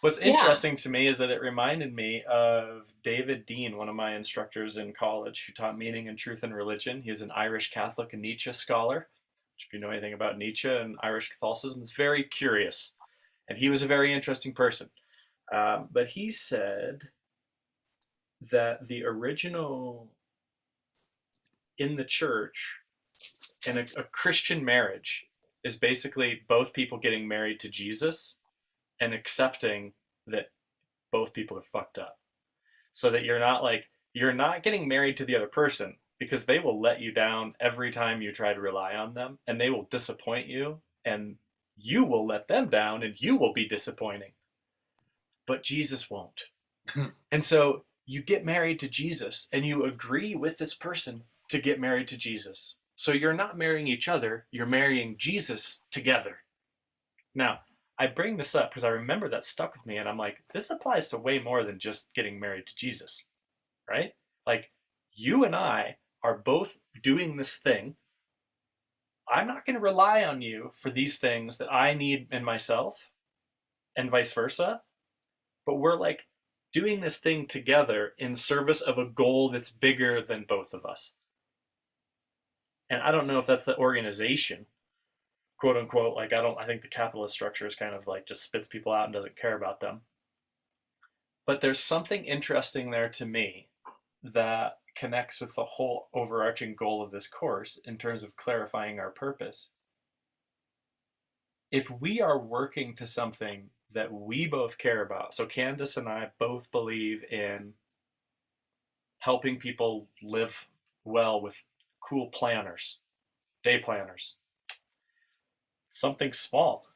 What's interesting to me is that it reminded me of David Dean, one of my instructors in college who taught Meaning and Truth in Religion. He's an Irish Catholic and Nietzsche scholar. Which, if you know anything about Nietzsche and Irish Catholicism, is very curious. And he was a very interesting person. But he said that the original in the church and a Christian marriage is basically both people getting married to Jesus and accepting that both people are fucked up. So that you're not getting married to the other person because they will let you down every time you try to rely on them, and they will disappoint you, and you will let them down, and you will be disappointing. But Jesus won't. And so you get married to Jesus, and you agree with this person to get married to Jesus. So you're not marrying each other, you're marrying Jesus together. Now, I bring this up because I remember that stuck with me, and I'm like, this applies to way more than just getting married to Jesus, right? Like, you and I are both doing this thing. I'm not going to rely on you for these things that I need in myself, and vice versa. But we're like doing this thing together in service of a goal that's bigger than both of us. And I don't know if that's the organization, quote unquote. Like, I think the capitalist structure is kind of like just spits people out and doesn't care about them. But there's something interesting there to me that connects with the whole overarching goal of this course in terms of clarifying our purpose. If we are working to something that we both care about, so Candace and I both believe in helping people live well with cool planners, day planners, something small,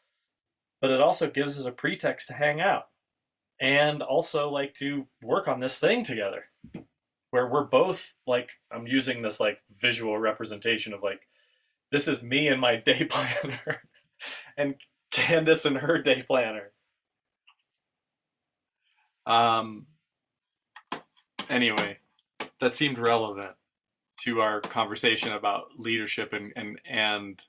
but it also gives us a pretext to hang out and also like to work on this thing together, where we're both like, I'm using this like visual representation of like, this is me and my day planner and Candace and her day planner. Anyway, that seemed relevant to our conversation about leadership and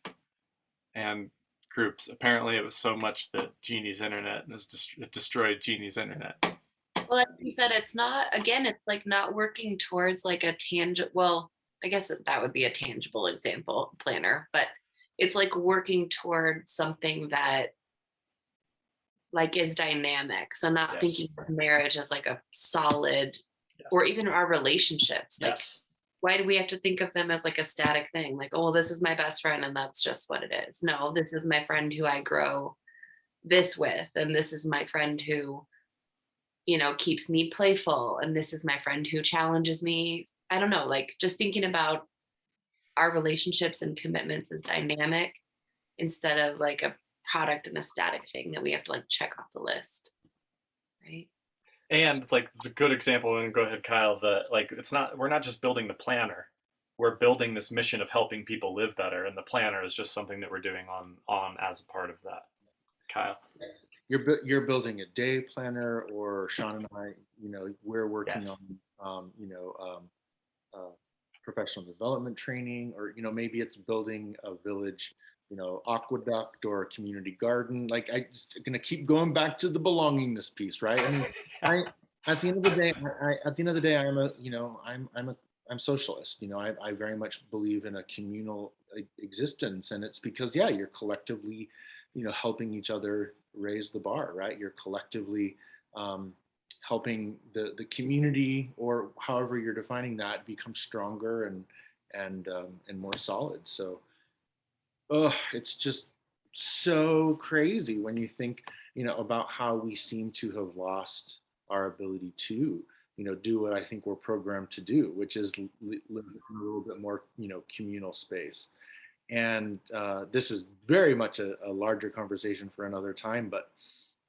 groups. Apparently, it was so much that Jeannie's internet it destroyed Jeannie's internet. Well, like you said, it's not, again, it's like not working towards like a tangible, well, I guess that would be a tangible example planner, but it's like working towards something that like is dynamic. So not thinking of marriage as like a solid, or even our relationships. Like, why do we have to think of them as like a static thing? Like, oh, this is my best friend and that's just what it is. No, this is my friend who I grow this with. And this is my friend who, you know, keeps me playful. And this is my friend who challenges me. I don't know, like just thinking about our relationships and commitments as dynamic instead of like a product and a static thing that we have to like check off the list. Right. And it's like, it's a good example, and go ahead, Kyle, that like, we're not just building the planner, we're building this mission of helping people live better. And the planner is just something that we're doing on as a part of that. Kyle. You're building a day planner, or Sean and I, you know, we're working on, professional development training, or, you know, maybe it's building a village, you know, aqueduct or a community garden. Like, I just gonna keep going back to the belongingness piece, right? I mean, at the end of the day, I'm I'm socialist. I very much believe in a communal existence, and it's because you're collectively, helping each other raise the bar, right? You're collectively helping the community, or however you're defining that, become stronger and more solid. So, it's just so crazy when you think, about how we seem to have lost our ability to, do what I think we're programmed to do, which is live in a little bit more, communal space. And this is very much a larger conversation for another time, but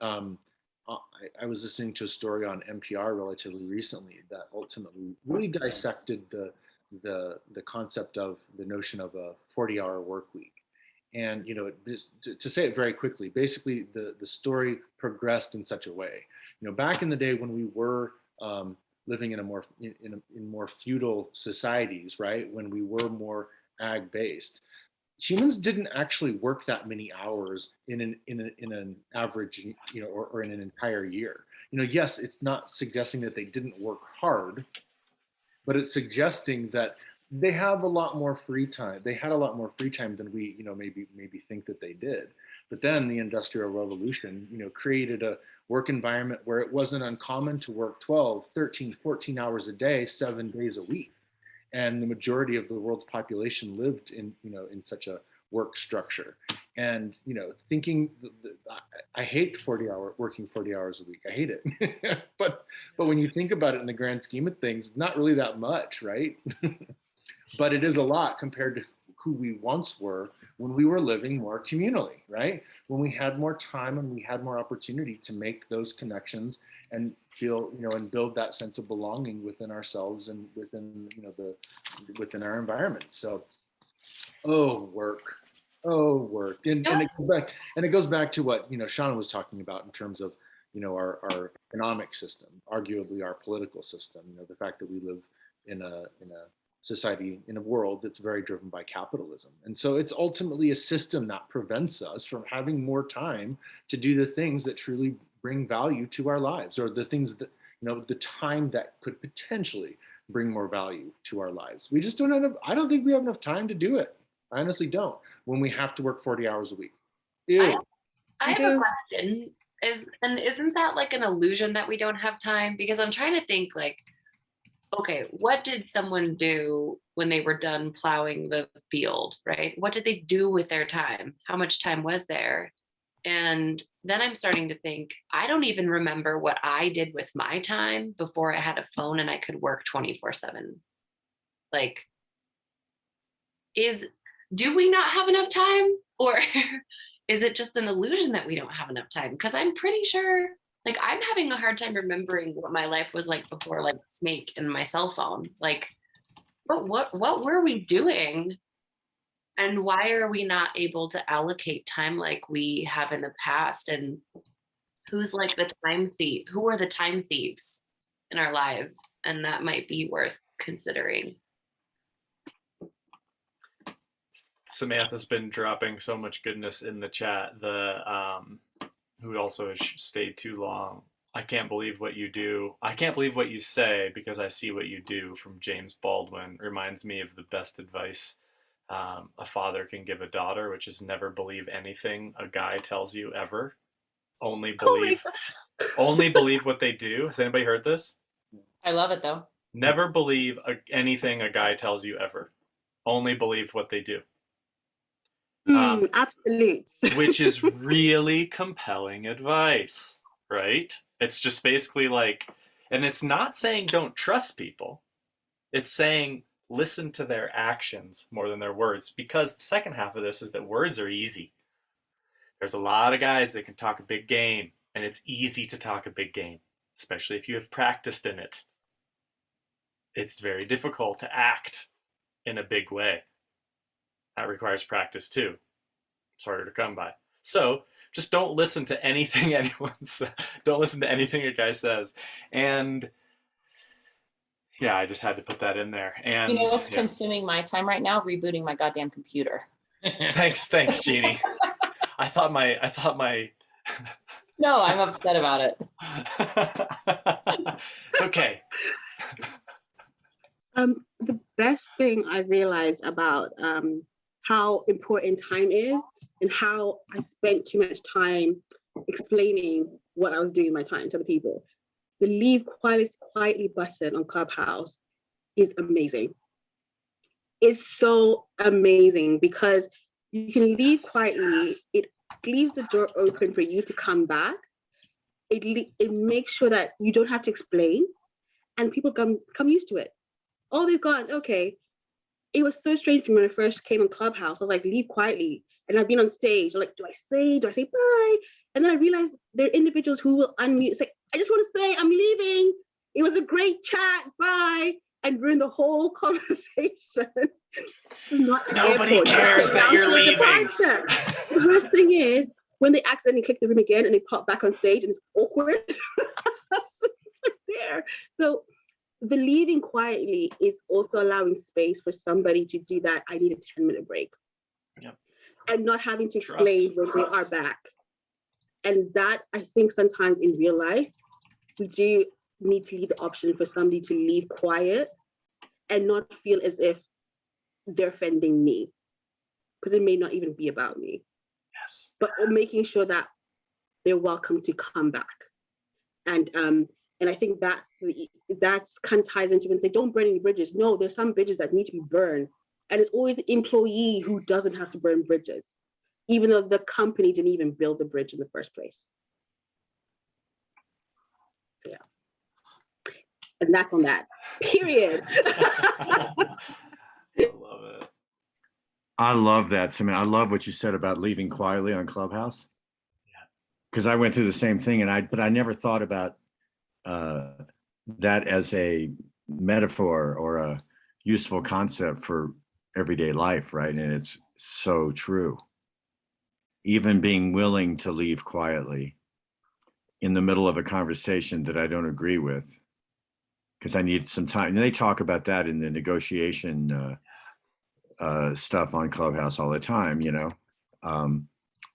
I was listening to a story on NPR relatively recently that ultimately really dissected the concept of the notion of a 40-hour work week. And to say it very quickly, basically the story progressed in such a way. Back in the day when we were living in more feudal societies, right? When we were more ag based, humans didn't actually work that many hours in an average, or in an entire year. Yes, it's not suggesting that they didn't work hard, but it's suggesting that they have a lot more free time. They had a lot more free time than we, maybe think that they did. But then the Industrial Revolution, created a work environment where it wasn't uncommon to work 12, 13, 14 hours a day, 7 days a week. And the majority of the world's population lived in, in such a work structure. And, thinking, I hate working 40 hours a week. I hate it. but when you think about it in the grand scheme of things, not really that much, right? But it is a lot compared to who we once were when we were living more communally, right? When we had more time and we had more opportunity to make those connections and feel, and build that sense of belonging within ourselves and within, within our environment. So, work. And it goes back to what, Sean was talking about in terms of, our economic system, arguably our political system, the fact that we live in a society, in a world that's very driven by capitalism. And so it's ultimately a system that prevents us from having more time to do the things that truly bring value to our lives, or the things that, the time that could potentially bring more value to our lives. We just don't have enough, I don't think we have enough time to do it. I honestly don't, when we have to work 40 hours a week. I have a question. Isn't that like an illusion that we don't have time? Because I'm trying to think, like, okay, what did someone do when they were done plowing the field, right? What did they do with their time? How much time was there? And then I'm starting to think, I don't even remember what I did with my time before I had a phone and I could work 24/7. Like, do we not have enough time? Or is it just an illusion that we don't have enough time? Because I'm pretty sure, like, I'm having a hard time remembering what my life was like before, like, Snake and my cell phone. Like, what were we doing? And why are we not able to allocate time like we have in the past? And who's like the time thief? Who are the time thieves in our lives? And that might be worth considering. Samantha's been dropping so much goodness in the chat. Who also has stayed too long. I can't believe what you do. I can't believe what you say because I see what you do, from James Baldwin. Reminds me of the best advice a father can give a daughter, which is never believe anything a guy tells you ever. Only believe what they do. Has anybody heard this? I love it though. Never believe anything a guy tells you ever. Only believe what they do. Absolute. Which is really compelling advice, right? It's just basically like, and it's not saying don't trust people. It's saying listen to their actions more than their words, because the second half of this is that words are easy. There's a lot of guys that can talk a big game, and it's easy to talk a big game, especially if you have practiced in it. It's very difficult to act in a big way. That requires practice too. It's harder to come by. So just don't listen to anything anyone says. Don't listen to anything a guy says. And yeah, I just had to put that in there. And you know what's consuming my time right now? Rebooting my goddamn computer. Thanks, Jeannie. I thought my No, I'm upset about it. It's okay. The best thing I realized about how important time is and how I spent too much time explaining what I was doing in my time to the people. The leave quietly button on Clubhouse is amazing. It's so amazing because you can leave quietly. It leaves the door open for you to come back. It makes sure that you don't have to explain, and people come used to it. Oh, they've gone, okay. It was so strange for me when I first came on Clubhouse. I was like, leave quietly. And I've been on stage. I'm like, do I say bye? And then I realized there are individuals who will unmute, say, I just want to say I'm leaving. It was a great chat. Bye. And ruin the whole conversation. Nobody cares that you're leaving. The worst thing is when they accidentally click the room again and they pop back on stage and it's awkward. There. So the leaving quietly is also allowing space for somebody to do that. I need a 10-minute break. Yep. And not having to explain when they are back. And that, I think sometimes in real life, we do need to leave the option for somebody to leave quiet and not feel as if they're offending me, because it may not even be about me. Yes. But making sure that they're welcome to come back. And I think that's kind of ties into when they say don't burn any bridges. No, there's some bridges that need to be burned. And it's always the employee who doesn't have to burn bridges, even though the company didn't even build the bridge in the first place. So, yeah. And that's on that. Period. I love it. I love that, Samantha. I love what you said about leaving quietly on Clubhouse. Yeah. Because I went through the same thing, but I never thought about that as a metaphor or a useful concept for everyday life, right? And it's so true. Even being willing to leave quietly in the middle of a conversation that I don't agree with, because I need some time. And they talk about that in the negotiation stuff on Clubhouse all the time, that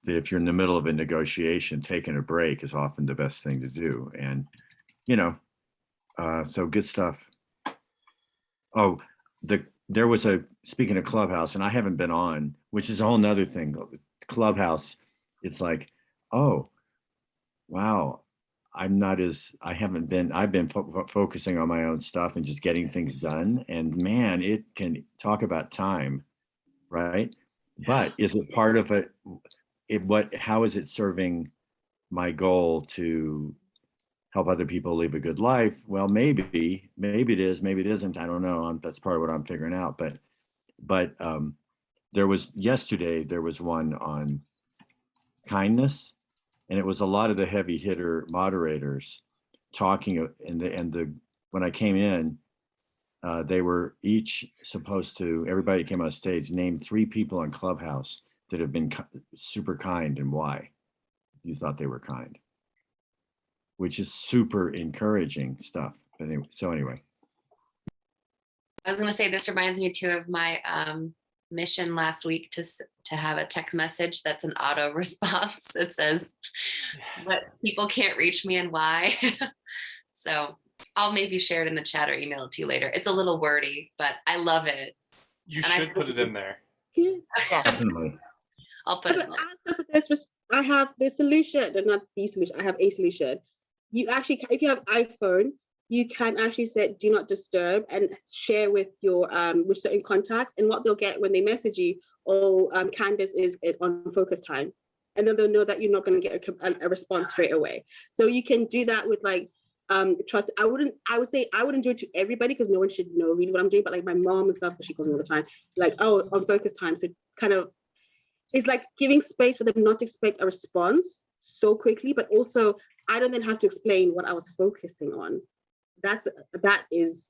if you're in the middle of a negotiation, taking a break is often the best thing to do. And, so good stuff. Oh, there was speaking of Clubhouse, and I haven't been on, which is a whole nother thing. Clubhouse, it's like, oh, wow, I've been focusing on my own stuff and just getting things done. And man, it can talk about time, right? Yeah. But is it part of it? How is it serving my goal to help other people live a good life? Well, maybe it is, maybe it isn't. I don't know. That's part of what I'm figuring out. But yesterday there was one on kindness, and it was a lot of the heavy hitter moderators talking. When I came in, they were each supposed to. Everybody came on stage, name 3 people on Clubhouse that have been super kind and why you thought they were kind, which is super encouraging stuff. But anyway. I was going to say, this reminds me too of my mission last week to have a text message that's an auto response. It says, what people can't reach me and why. So I'll maybe share it in the chat or email it to you later. It's a little wordy, but I love it. You should put it in there. Yeah. Definitely. I'll put it in there. I have the solution, not the solution. I have a solution. You actually, if you have iPhone, you can actually set do not disturb and share with your with certain contacts. And what they'll get when they message you, Candace is on focus time, and then they'll know that you're not going to get a response straight away. So you can do that with trust. I would say I wouldn't do it to everybody because no one should know really what I'm doing. But like my mom and stuff, she calls me all the time, like, oh, on focus time. So kind of, it's like giving space for them not to expect a response so quickly, but also I don't then have to explain what I was focusing on. That is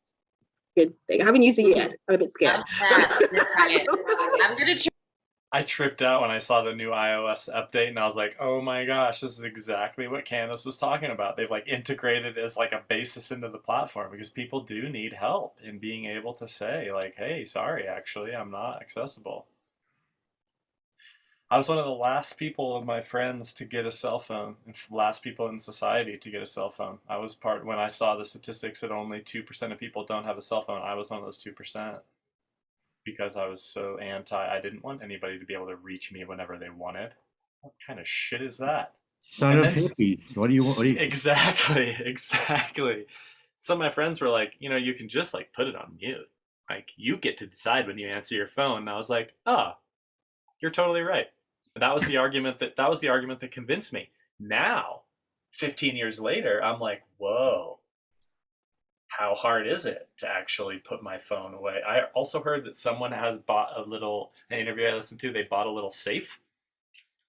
a good thing. I haven't used it yet. I'm a bit scared. I'm gonna try. I tripped out when I saw the new iOS update, and I was like, oh my gosh, this is exactly what Candace was talking about. They've like integrated as like a basis into the platform, because people do need help in being able to say like, hey, sorry, actually, I'm not accessible. I was one of the last people of my friends to get a cell phone, and last people in society to get a cell phone. I was part when I saw the statistics that only 2% of people don't have a cell phone. I was one of those 2% because I was so anti. I didn't want anybody to be able to reach me whenever they wanted. What kind of shit is that? Son And of then hippies. What do you want? What do you, exactly, exactly. Some of my friends were like, you can just like put it on mute. Like you get to decide when you answer your phone. And I was like, oh, you're totally right. That was the argument that convinced me. Now, 15 years later, I'm like, whoa, how hard is it to actually put my phone away? I also heard that someone has bought an interview I listened to, they bought a little safe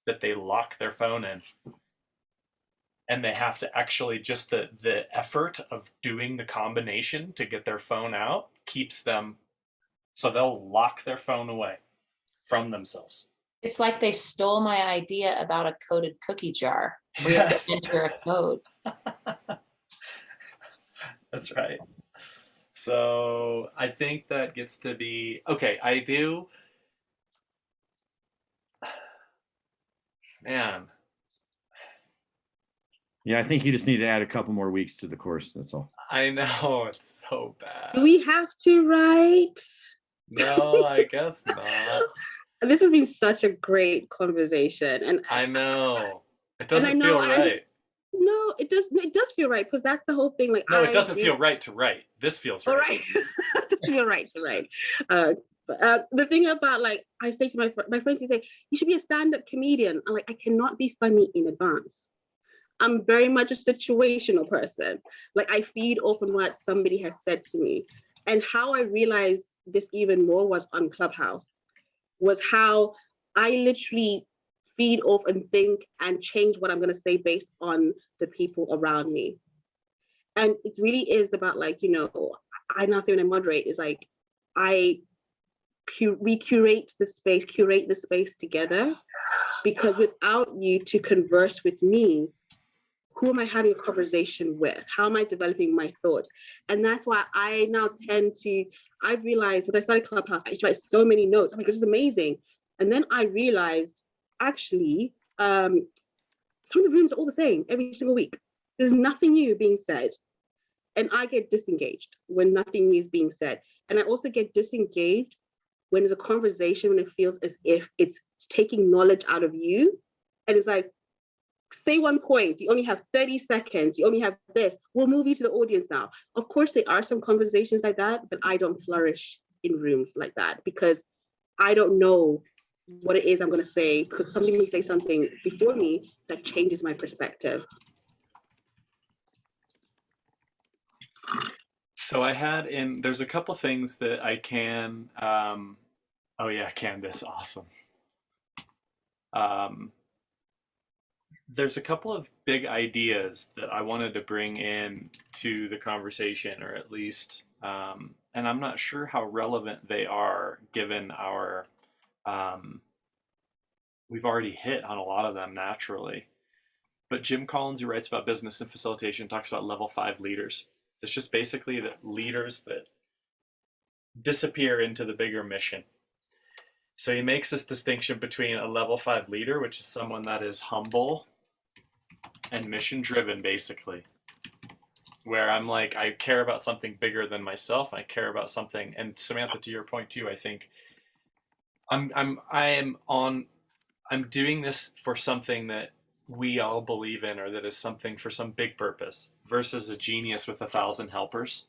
that they lock their phone in. And they have to actually just the effort of doing the combination to get their phone out keeps them, so they'll lock their phone away from themselves. It's like they stole my idea about a coded cookie jar. We have Yes. to enter a code. That's right. So I think that gets to be okay. I do, man. yeah, I think you just need to add a couple more weeks to the course. That's all. I know it's so Do bad. we have to write? No, I guess not. This has been such a great conversation, and I know it and I doesn't know feel right. no, it does. It does feel right because that's the whole thing. Like, No, it doesn't feel right to write. This feels all right. right. It does feel right to write. The thing about, like, I say to my friends, they say you should be a stand-up comedian. I'm like, I cannot be funny in advance. I'm very much a situational person. Like, I feed off on what somebody has said to me, and how I realized this even more was on Clubhouse. Was how I literally feed off and think and change what I'm going to say based on the people around me. And it really is about, like, I now say when I moderate is like, we curate the space together, because without you to converse with me, who am I having a conversation with? How am I developing my thoughts? And that's why I now I've realized when I started Clubhouse, I used to write so many notes. I'm like, this is amazing. And then I realized, actually, some of the rooms are all the same every single week. There's nothing new being said. And I get disengaged when nothing new is being said. And I also get disengaged when there's a conversation, when it feels as if it's taking knowledge out of you. And it's like, say one point, you only have 30 seconds, you only have this, we'll move you to the audience now. Of course, there are some conversations like that, but I don't flourish in rooms like that because I don't know what it is I'm going to say, because somebody may say something before me that changes my perspective. So there's a couple things that I can, oh yeah, Candace, awesome. There's a couple of big ideas that I wanted to bring in to the conversation, or at least, and I'm not sure how relevant they are given our, we've already hit on a lot of them naturally. But Jim Collins, who writes about business and facilitation, talks about level 5 leaders. It's just basically that leaders that disappear into the bigger mission. So he makes this distinction between a level 5 leader, which is someone that is humble and mission driven, basically, where I'm like, I care about something bigger than myself. I care about something. And Samantha, to your point too, I think I'm doing this for something that we all believe in, or that is something for some big purpose, versus a genius with 1,000 helpers.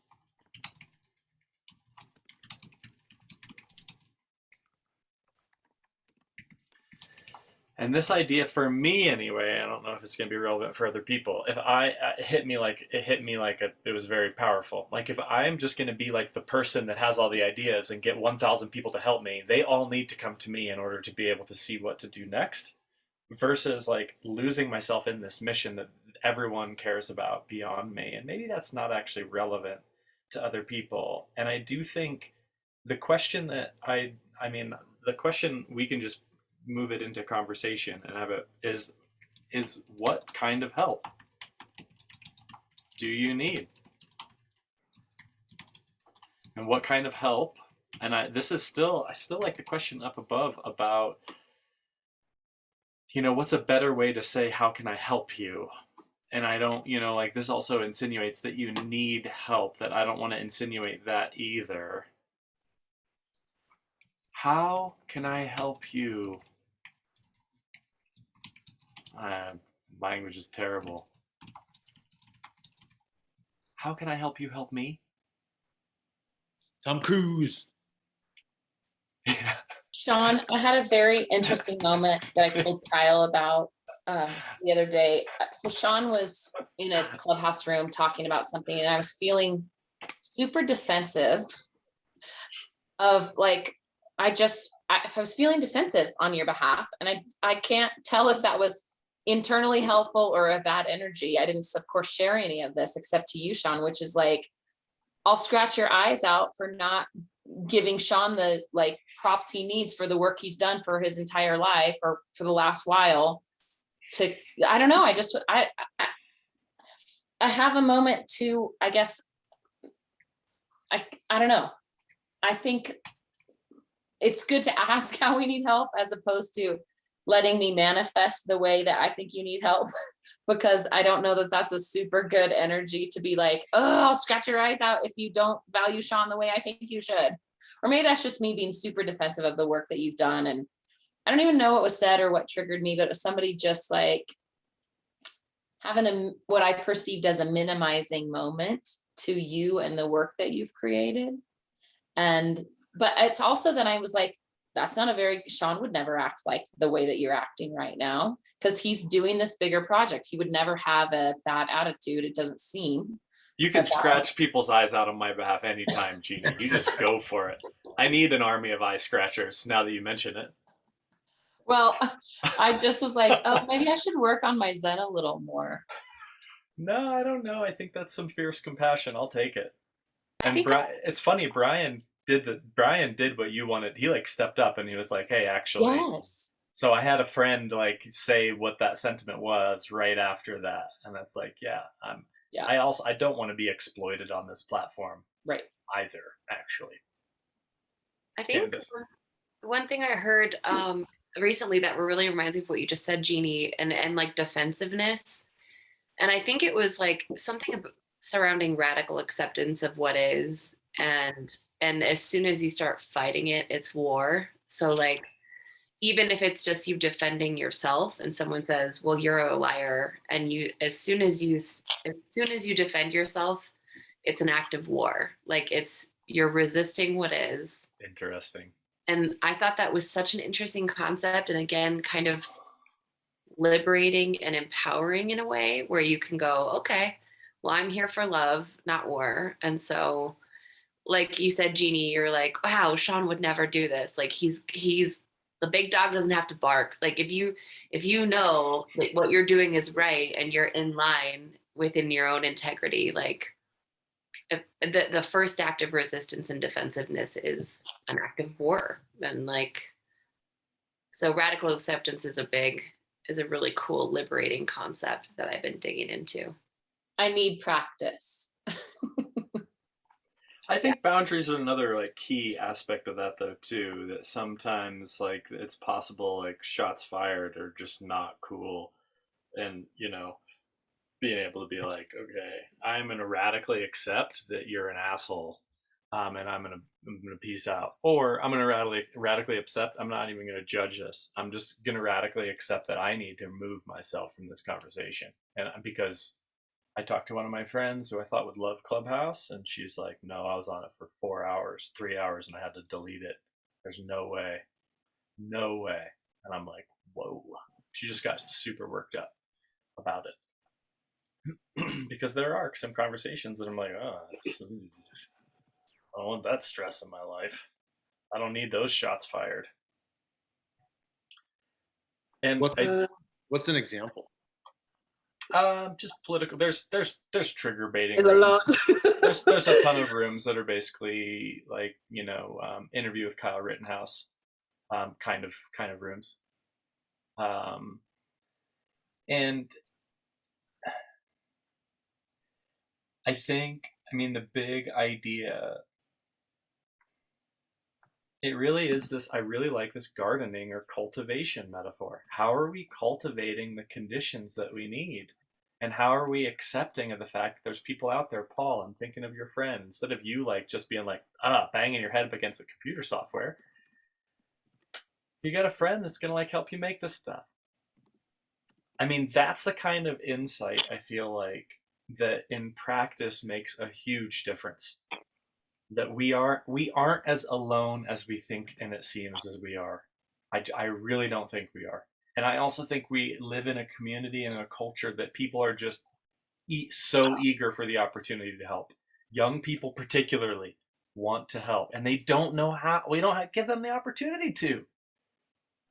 And this idea, for me anyway, I don't know if it's going to be relevant for other people. If it hit me like it was very powerful. Like, if I'm just going to be like the person that has all the ideas and get 1,000 people to help me, they all need to come to me in order to be able to see what to do next, versus like losing myself in this mission that everyone cares about beyond me. And maybe that's not actually relevant to other people. And I do think the question that the question, we can just move it into conversation and have it, is what kind of help do you need? And what kind of help? And I still like the question up above about what's a better way to say, how can I help you? And I don't, like this also insinuates that you need help, that I don't want to insinuate that either. How can I help you? Language is terrible. How can I help you help me? Tom Cruise. Yeah. Sean, I had a very interesting moment that I told Kyle about the other day. So Sean was in a clubhouse room talking about something, and I was feeling super defensive of like, I was feeling defensive on your behalf, and I can't tell if that was internally helpful or a bad energy. I didn't, of course, share any of this except to you, Sean, which is like, I'll scratch your eyes out for not giving Sean the like props he needs for the work he's done for his entire life or for the last while. I don't know. I have a moment to, I guess, I don't know. I think it's good to ask how we need help as opposed to letting me manifest the way that I think you need help, because I don't know that that's a super good energy to be like, oh, I'll scratch your eyes out if you don't value Sean the way I think you should. Or maybe that's just me being super defensive of the work that you've done. And I don't even know what was said or what triggered me, but it was somebody just like having what I perceived as a minimizing moment to you and the work that you've created. But it's also that I was like, that's not Sean would never act like the way that you're acting right now, because he's doing this bigger project. He would never have a bad attitude. It doesn't seem. You can scratch people's eyes out on my behalf anytime, Jeannie. You just go for it. I need an army of eye scratchers now that you mention it. Well, I just was like, oh, maybe I should work on my Zen a little more. No, I don't know. I think that's some fierce compassion. I'll take it. And it's funny, Brian did what you wanted. He like stepped up and he was like, hey, actually. Yes. So I had a friend like say what that sentiment was right after that. And that's like, I don't want to be exploited on this platform. Right. Either, actually. I think one thing I heard recently that really reminds me of what you just said, Jeannie, and like defensiveness. And I think it was like something surrounding radical acceptance of what is, and as soon as you start fighting it, it's war. So like, even if it's just you defending yourself and someone says, well, you're a liar, and as soon as you defend yourself, it's an act of war. Like you're resisting what is. Interesting. And I thought that was such an interesting concept, and again, kind of liberating and empowering in a way where you can go, okay, well, I'm here for love, not war. And so, like you said, Jeannie, you're like, wow, Sean would never do this. Like he's the big dog doesn't have to bark. Like if you know that what you're doing is right and you're in line within your own integrity, like the first act of resistance and defensiveness is an act of war. And like, so radical acceptance is a really cool, liberating concept that I've been digging into. I need practice. I think boundaries are another like key aspect of that though too, that sometimes like it's possible like shots fired are just not cool, and being able to be like, okay, I'm going to radically accept that you're an asshole, and I'm gonna peace out, or I'm gonna radically accept. I'm not even gonna judge this. I'm just gonna radically accept that I need to remove myself from this conversation, and because I talked to one of my friends who I thought would love Clubhouse, and she's like, "No, I was on it for 4 hours, 3 hours, and I had to delete it. There's no way, no way." And I'm like, "Whoa!" She just got super worked up about it because there are some conversations that I'm like, "Oh, I don't want that stress in my life. I don't need those shots fired." And what's an example? Just political. There's trigger baiting It's a lot. there's a ton of rooms that are basically like Interview with Kyle Rittenhouse, kind of rooms, and I think the big idea it really is this. I really like this gardening or cultivation metaphor. How are we cultivating the conditions that we need? And how are we accepting of the fact that there's people out there, Paul, I'm thinking of your friend, instead of you like just being like, banging your head up against the computer software. You got a friend that's going to like help you make this stuff. I mean, that's the kind of insight I feel like that in practice makes a huge difference. That we aren't as alone as we think and it seems as we are. I really don't think we are. And I also think we live in a community and a culture that people are just so eager for the opportunity to help. Young people particularly want to help, and they don't know how. We don't give them the opportunity to.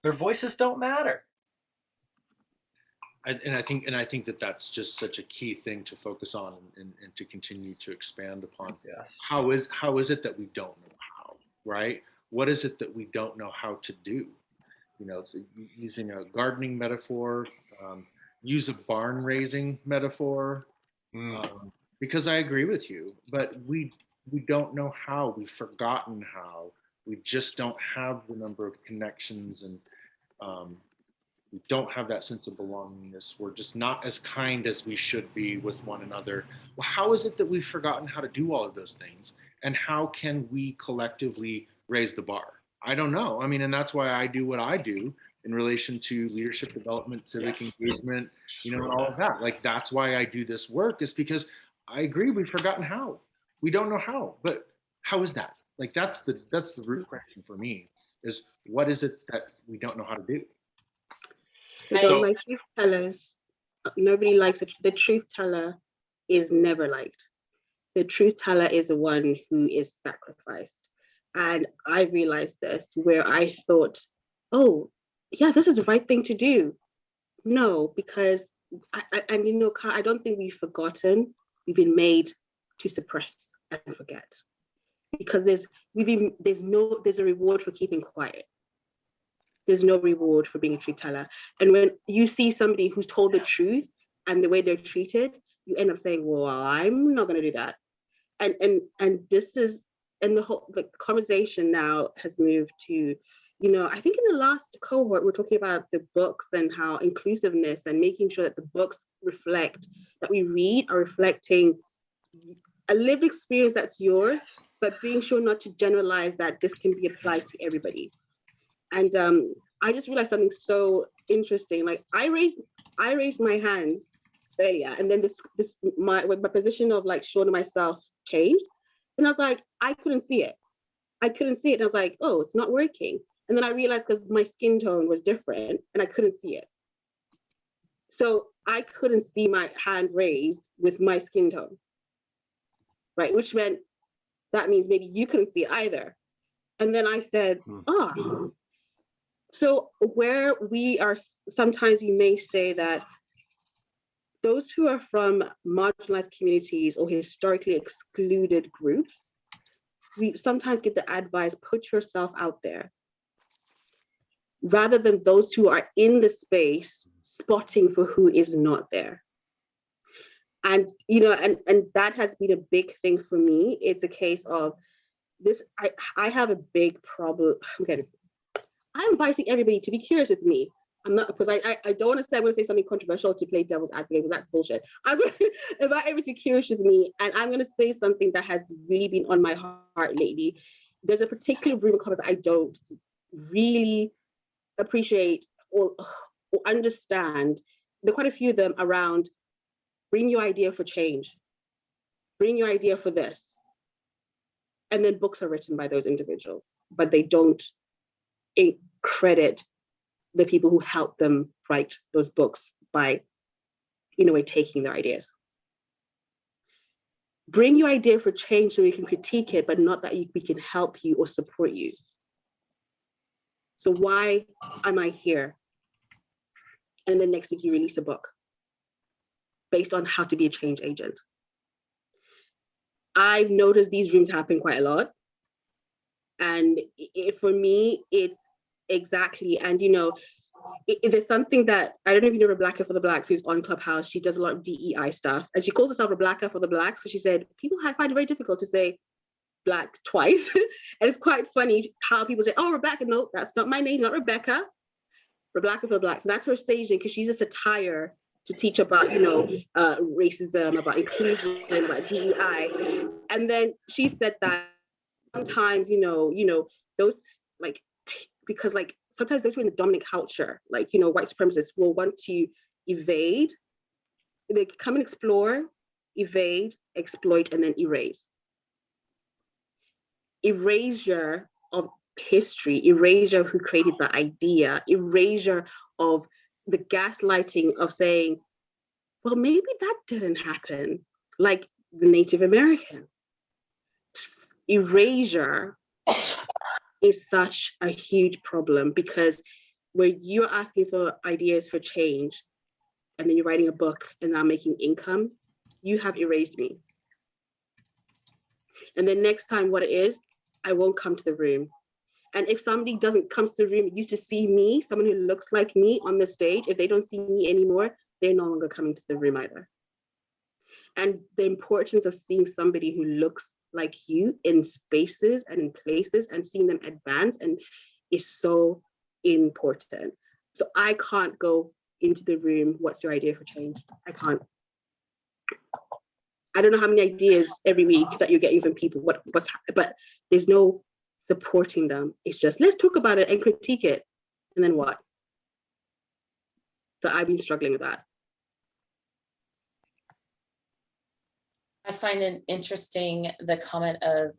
Their voices don't matter. And I think that that's just such a key thing to focus on and to continue to expand upon. Yes. How is it that we don't know how, right? What is it that we don't know how to do? You know, using a gardening metaphor, use a barn raising metaphor, because I agree with you, but we don't know how. We've forgotten how. We just don't have the number of connections, and we don't have that sense of belongingness. We're just not as kind as we should be with one another. Well, how is it that we've forgotten how to do all of those things? And how can we collectively raise the bar? I don't know. I mean, and that's why I do what I do in relation to leadership development, civic engagement, and all of that. Like, that's why I do this work, is because I agree we've forgotten how. We don't know how, but how is that? Like, that's the root question for me, is what is it that we don't know how to do? So my truth tellers, nobody likes it. The truth teller is never liked. The truth teller is the one who is sacrificed. And I realized this where I thought, oh, yeah, this is the right thing to do. No, because I don't think we've forgotten. We've been made to suppress and forget, because there's a reward for keeping quiet. There's no reward for being a truth teller. And when you see somebody who's told the truth and the way they're treated, you end up saying, well, I'm not going to do that. And this is, and the conversation now has moved to, I think in the last cohort, we're talking about the books and how inclusiveness and making sure that the books that we read are reflecting a lived experience that's yours, but being sure not to generalize that this can be applied to everybody. And I just realized something so interesting. Like, I raised my hand earlier, and then my position of like Sean and myself changed, and I was like, I couldn't see it. And I was like, oh, it's not working. And then I realized because my skin tone was different, and I couldn't see it. So I couldn't see my hand raised with my skin tone, right? Which meant that means maybe you couldn't see it either. And then I said, so where we are, sometimes you may say that those who are from marginalized communities or historically excluded groups, we sometimes get the advice, put yourself out there, rather than those who are in the space spotting for who is not there. And, and that has been a big thing for me. It's a case of this, I have a big problem. I'm inviting everybody to be curious with me. I'm not, because I don't want to say, I'm going to say something controversial to play devil's advocate, but that's bullshit. I'm going to invite everybody to curious with me, and I'm going to say something that has really been on my heart lately. There's a particular room of comments I don't really appreciate or understand. There are quite a few of them around, bring your idea for change, bring your idea for this. And then books are written by those individuals, but they don't credit the people who helped them write those books by, in a way, taking their ideas. Bring your idea for change so we can critique it, but not that we can help you or support you. So why am I here? And then next week you release a book based on how to be a change agent. I've noticed these rooms happen quite a lot. And for me, it's exactly, and there's something that, I don't know if you know Rebecca for the Blacks, who's on Clubhouse. She does a lot of DEI stuff, and she calls herself Rebecca for the Blacks. So she said, people find it very difficult to say, Black twice. And it's quite funny how people say, oh, Rebecca, no, that's not my name, not Rebecca. Rebecca for Black. So that's her staging, because she's a satire to teach about, racism, about inclusion, about DEI. And then she said that sometimes, those like, because like sometimes those who are in the dominant culture, like, white supremacists will want to evade. They come and explore, evade, exploit, and then erase. Erasure of history, erasure of who created the idea, erasure of the gaslighting of saying, well, maybe that didn't happen, like the Native Americans. Erasure is such a huge problem, because when you're asking for ideas for change and then you're writing a book and now making income, you have erased me. And then next time, what it is, I won't come to the room. And if somebody doesn't come to the room, used to see me, someone who looks like me on the stage, if they don't see me anymore, they're no longer coming to the room either. And the importance of seeing somebody who looks like you in spaces and in places and seeing them advance and is so important. So I can't go into the room, what's your idea for change? I can't. I don't know how many ideas every week that you're getting from people, but there's no supporting them. It's just, let's talk about it and critique it. And then what? So I've been struggling with that. I find it interesting, the comment of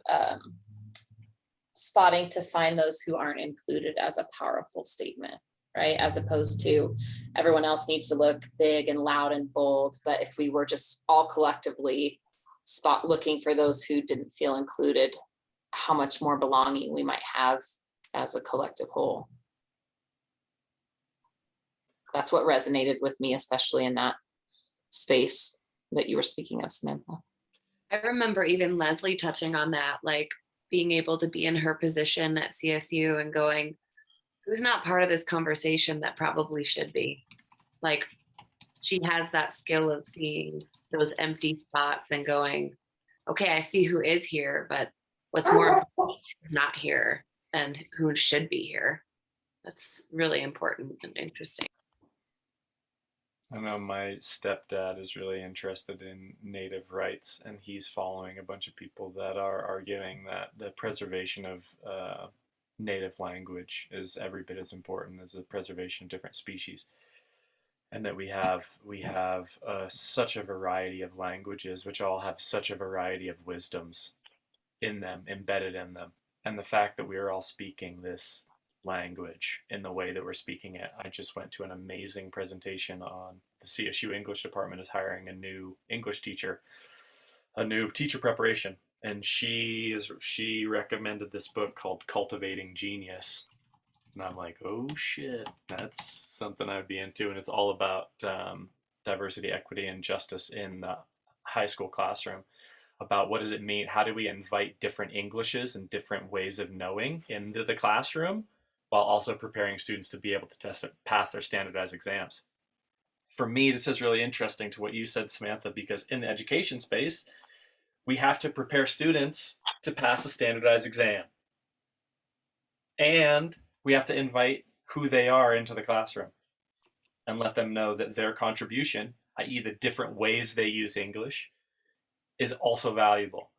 spotting to find those who aren't included as a powerful statement, right? As opposed to everyone else needs to look big and loud and bold. But if we were just all collectively looking for those who didn't feel included, how much more belonging we might have as a collective whole. That's what resonated with me, especially in that space that you were speaking of, Samantha. I remember even Leslie touching on that, like being able to be in her position at CSU and going, who's not part of this conversation that probably should be? Like, she has that skill of seeing those empty spots and going, okay, I see who is here, but what's more important is not here and who should be here. That's really important and interesting. I know my stepdad is really interested in Native rights, and he's following a bunch of people that are arguing that the preservation of Native language is every bit as important as the preservation of different species, and that we have such a variety of languages, which all have such a variety of wisdoms in them, embedded in them, and the fact that we are all speaking this language in the way that we're speaking it. I just went to an amazing presentation on the CSU English department is hiring a new English teacher, a new teacher preparation, and she recommended this book called Cultivating Genius, and I'm like, oh shit, that's something I would be into. And it's all about diversity, equity, and justice in the high school classroom, about what does it mean, how do we invite different Englishes and different ways of knowing into the classroom, while also preparing students to be able to pass their standardized exams. For me, this is really interesting to what you said, Samantha, because in the education space, we have to prepare students to pass a standardized exam. And we have to invite who they are into the classroom and let them know that their contribution, i.e. the different ways they use English, is also valuable.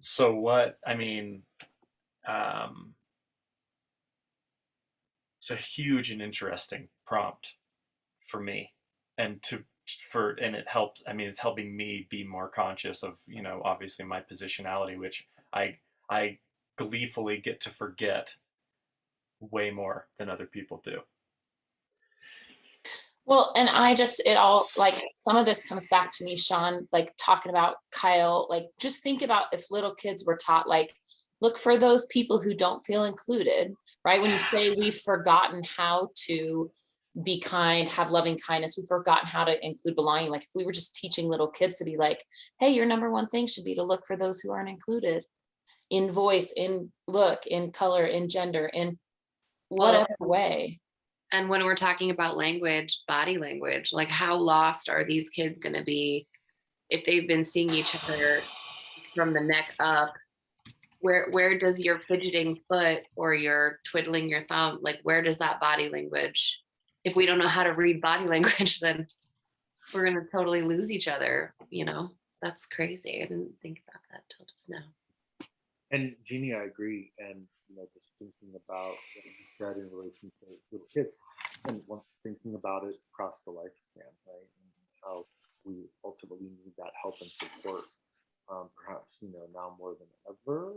So it's a huge and interesting prompt for me, and it helps. I mean, it's helping me be more conscious of, obviously my positionality, which I gleefully get to forget way more than other people do. Well, and some of this comes back to me, Sean, like talking about Kyle, like just think about if little kids were taught, like, look for those people who don't feel included, right? When you say we've forgotten how to be kind, have loving kindness, we've forgotten how to include belonging. Like if we were just teaching little kids to be like, hey, your number one thing should be to look for those who aren't included in voice, in look, in color, in gender, in whatever way. And when we're talking about language, body language, like how lost are these kids going to be if they've been seeing each other from the neck up. Where does your fidgeting foot or your twiddling your thumb, like where does that body language, if we don't know how to read body language, then we're going to totally lose each other, you know? That's crazy. I didn't think about that till just now. And Jeannie, I agree. And just thinking about what you said in relation to little kids, and thinking about it across the lifespan, right? And how we ultimately need that help and support. Perhaps now more than ever.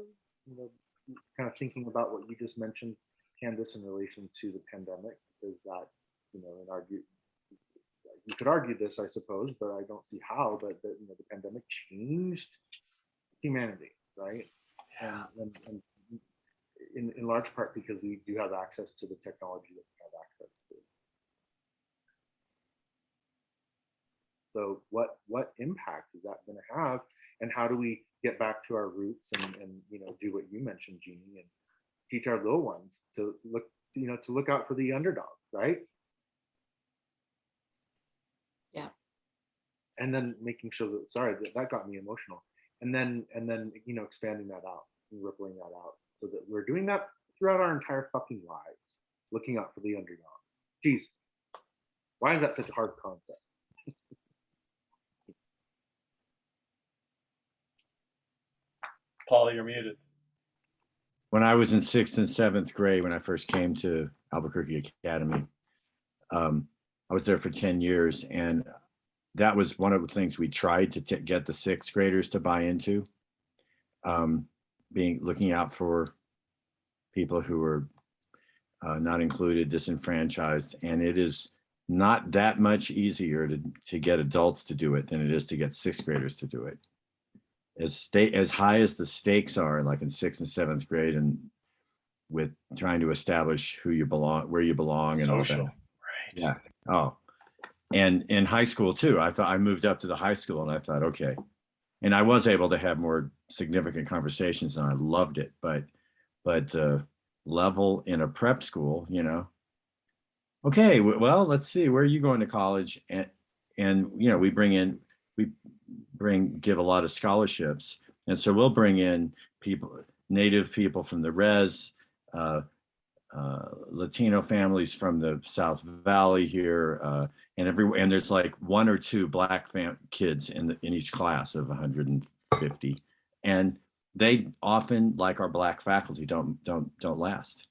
Kind of thinking about what you just mentioned, Candace, in relation to the pandemic, is that in you could argue this, I suppose, but I don't see how. But the pandemic changed humanity, right? Yeah. And in large part because we do have access to the technology that we have access to. So what impact is that going to have, and how do we get back to our roots and do what you mentioned, Jeannie, and teach our little ones to look out for the underdog, right? Yeah. And then making sure that got me emotional, and then expanding that out and rippling that out so that we're doing that throughout our entire fucking lives, looking out for the underdog. Geez, why is that such a hard concept? Paul, you're muted. When I was in 6th and 7th grade, when I first came to Albuquerque Academy, I was there for 10 years. And that was one of the things we tried to get the 6th graders to buy into, looking out for people who were not included, disenfranchised. And it is not that much easier to get adults to do it than it is to get 6th graders to do it. As high as the stakes are, like in 6th and 7th grade, and with trying to establish who you belong, where you belong, and Social, all that. right? Yeah. Oh, and in high school too. I moved up to the high school, and I thought, okay, and I was able to have more significant conversations, and I loved it. But level in a prep school, okay, well, let's see, where are you going to college? And we give a lot of scholarships, and so we'll bring in native people from the res, Latino families from the South Valley here, and there's like 1 or 2 black kids in each class of 150, and they often, like our black faculty, don't last.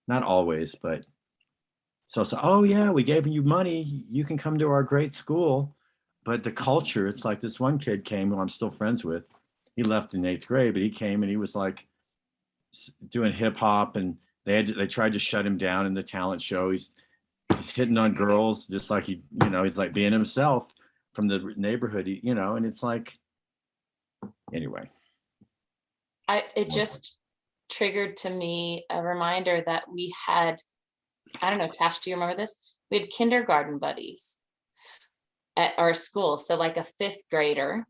Not always, but so oh yeah, we gave you money, you can come to our great school. But the culture, it's like this one kid came who I'm still friends with. He left in 8th grade, but he came and he was like doing hip hop, and they tried to shut him down in the talent show. He's hitting on girls, just like he's like being himself from the neighborhood, and it's like, anyway. It just triggered to me a reminder that we had, I don't know, Tash, do you remember this? We had kindergarten buddies at our school. So like a 5th grader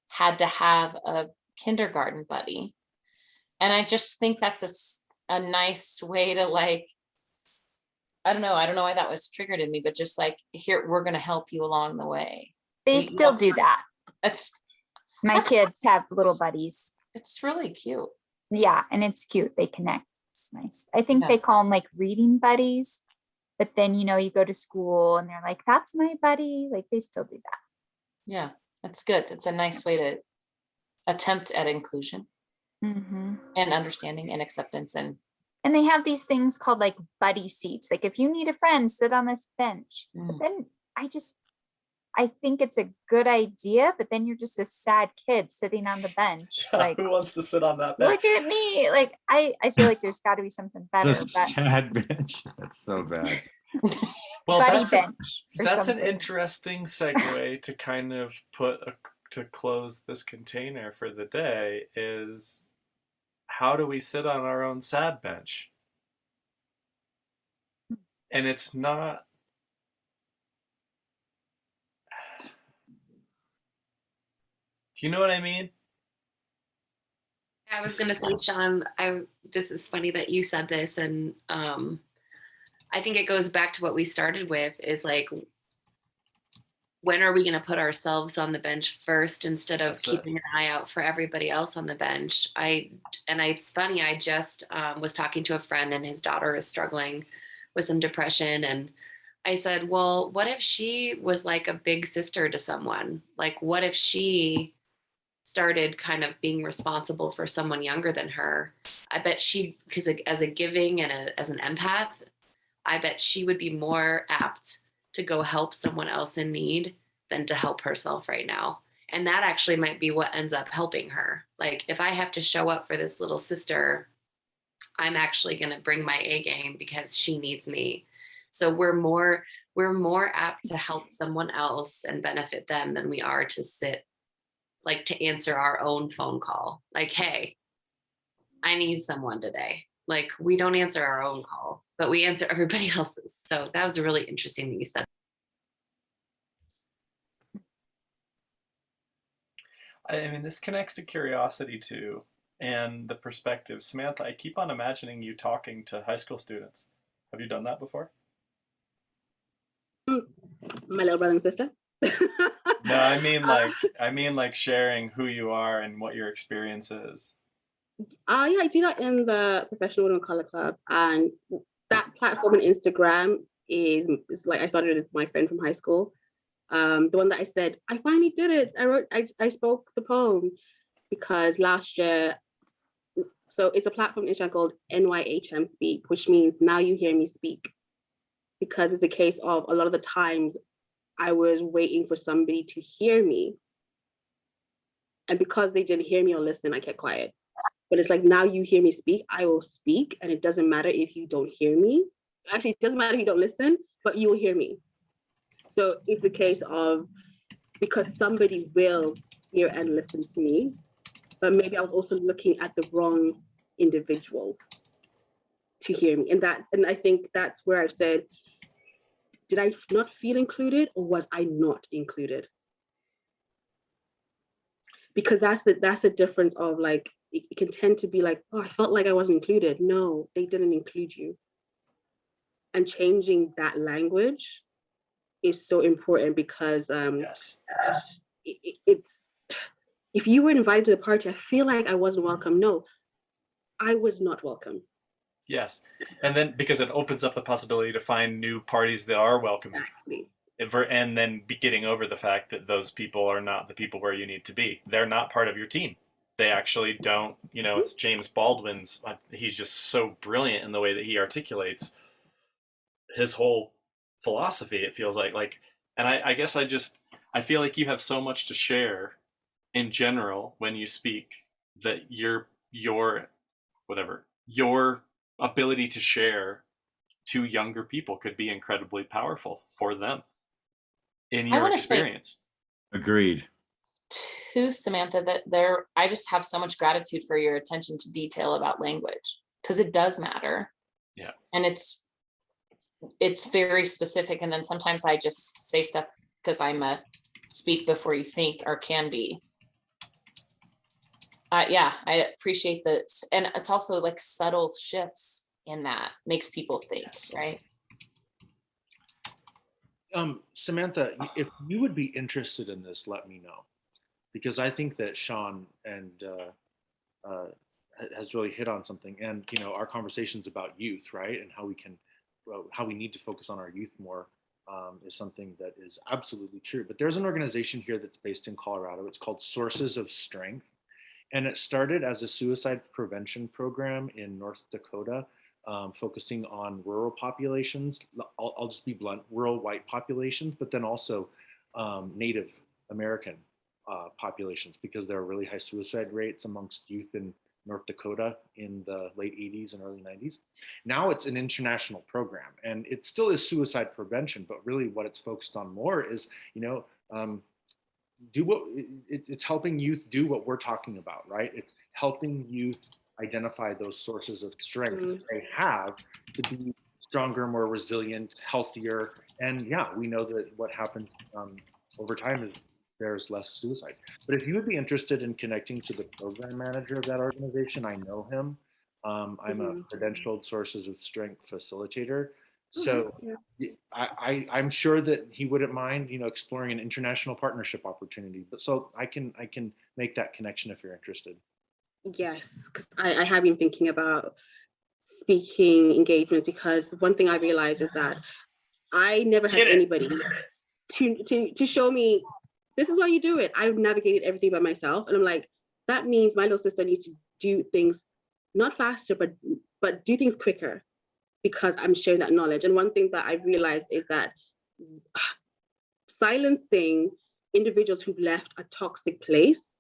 had to have a kindergarten buddy. And I just think that's a nice way to, like, I don't know why that was triggered in me, but just like, here, we're going to help you along the way. They still do that. My kids have little buddies. It's really cute. Yeah, and it's cute. They connect. It's nice. I think they call them like reading buddies, but then you go to school and they're like, "That's my buddy." Like, they still do that. Yeah, that's good. That's a nice way to attempt at inclusion and understanding and acceptance. And they have these things called like buddy seats. Like, if you need a friend, sit on this bench. But then I think it's a good idea, but then you're just a sad kid sitting on the bench. Like, who wants to sit on that bench? Look at me. Like, I feel like there's got to be something better. The sad bench. That's so bad. Well, buddy that's bench. That's an interesting segue to kind of to close this container for the day, is how do we sit on our own sad bench? And it's not, do you know what I mean? I was going to say, Sean, this is funny that you said this. And I think it goes back to what we started with, is like, when are we going to put ourselves on the bench first instead of That's it. keeping an eye out for everybody else on the bench? It's funny, I just was talking to a friend and his daughter is struggling with some depression. And I said, well, what if she was like a big sister to someone? Like, what if she started kind of being responsible for someone younger than her? I bet because as a giving and as an empath, I bet she would be more apt to go help someone else in need than to help herself right now. And that actually might be what ends up helping her. Like, if I have to show up for this little sister, I'm actually going to bring my A game because she needs me. So we're more apt to help someone else and benefit them than we are to sit, like, to answer our own phone call. Like, hey, I need someone today. Like, we don't answer our own call, but we answer everybody else's. So that was really interesting that you said. I mean, this connects to curiosity too, and the perspective. Samantha, I keep on imagining you talking to high school students. Have you done that before? My little brother and sister. No, I mean like sharing who you are and what your experience is. Yeah, I do that in the Professional Women of Color Club, and that platform on Instagram is like I started with my friend from high school. The one that I said I finally did it. I spoke the poem because last year. So it's a platform on Instagram called NYHM Speak, which means Now You Hear Me Speak, because it's a case of a lot of the times I was waiting for somebody to hear me, and because they didn't hear me or listen, I kept quiet. But it's like, now you hear me speak, I will speak. And it doesn't matter if you don't hear me. Actually, it doesn't matter if you don't listen, but you will hear me. So it's a case of, because somebody will hear and listen to me, but maybe I was also looking at the wrong individuals to hear me. And I think that's where I've said, did I not feel included, or was I not included? Because that's the difference of, like, it can tend to be like, oh, I felt like I wasn't included. No, they didn't include you. And changing that language is so important, because Yes. it's, if you were invited to the party, I feel like I wasn't welcome. No, I was not welcome. Yes. And then because it opens up the possibility to find new parties that are welcoming. Exactly. And then be getting over the fact that those people are not the people where you need to be. They're not part of your team. They actually don't, it's James Baldwin's, he's just so brilliant in the way that he articulates his whole philosophy, it feels like, and I guess I feel like you have so much to share in general when you speak, that your ability to share to younger people could be incredibly powerful for them in I your want to say experience. Agreed. to Samantha that I just have so much gratitude for your attention to detail about language, because it does matter. Yeah. And it's very specific. And then sometimes I just say stuff because I'm a speak before you think, or can be. Yeah, I appreciate that. And it's also like subtle shifts in that makes people think, Yes. right? Samantha, if you would be interested in this, let me know, because I think that Sean and has really hit on something. And our conversations about youth, right, and how we need to focus on our youth more, is something that is absolutely true. But there's an organization here that's based in Colorado. It's called Sources of Strength, and it started as a suicide prevention program in North Dakota. Focusing on rural populations. I'll just be blunt, rural white populations, but then also Native American populations, because there are really high suicide rates amongst youth in North Dakota in the late 80s and early 90s. Now it's an international program, and it still is suicide prevention, but really what it's focused on more is, it's helping youth do what we're talking about, right? It's helping youth identify those sources of strength they have to be stronger, more resilient, healthier. And yeah, we know that what happens over time is there's less suicide. But if you would be interested in connecting to the program manager of that organization, I know him. I'm a credentialed Sources of Strength facilitator. So Yeah. I'm sure that he wouldn't mind, exploring an international partnership opportunity. But so I can make that connection if you're interested. Yes, because I have been thinking about speaking engagement, because one thing I realized is that I never had anybody to show me this is why you do it. I've navigated everything by myself, and I'm like, that means my little sister needs to do things not faster, but do things quicker, because I'm sharing that knowledge. And one thing that I realized is that silencing individuals who've left a toxic place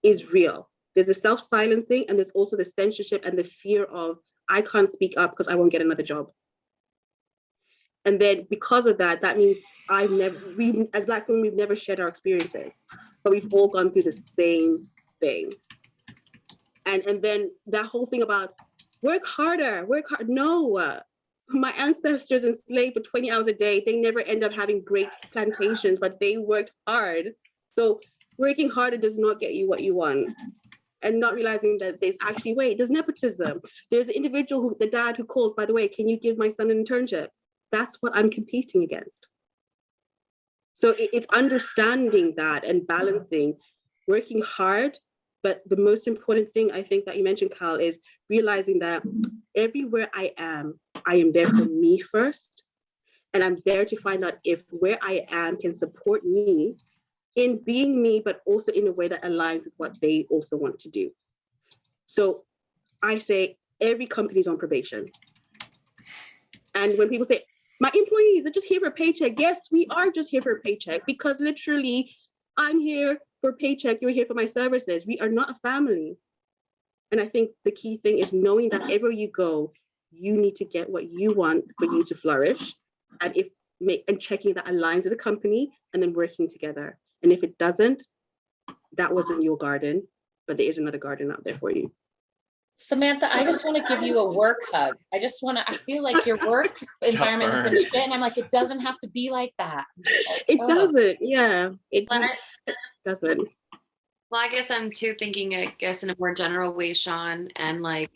is real. There's the self-silencing, and there's also the censorship and the fear of, I can't speak up because I won't get another job. And then because of that, that means we as Black women, we've never shared our experiences, but we've all gone through the same thing. And then that whole thing about work harder. No, my ancestors enslaved for 20 hours a day. They never end up having great plantations, but they worked hard. So working harder does not get you what you want. And not realizing that there's nepotism. There's the individual the dad who calls, by the way, can you give my son an internship? That's what I'm competing against. So it's understanding that and balancing, working hard. But the most important thing I think that you mentioned, Kyle, is realizing that everywhere I am there for me first. And I'm there to find out if where I am can support me in being me, but also in a way that aligns with what they also want to do. So I say every company is on probation. And when people say, my employees are just here for a paycheck. Yes, we are just here for a paycheck, because literally I'm here for a paycheck. You're here for my services. We are not a family. And I think the key thing is knowing that everywhere you go, you need to get what you want for you to flourish. And checking that aligns with the company, and then working together. And if it doesn't, that wasn't your garden, but there is another garden out there for you. Samantha, I just want to give you a work hug. I feel like your work environment has been shit, and I'm like, it doesn't have to be like that. It doesn't, yeah. It doesn't. Well, I guess I'm too thinking, I guess, in a more general way, Sean, and like,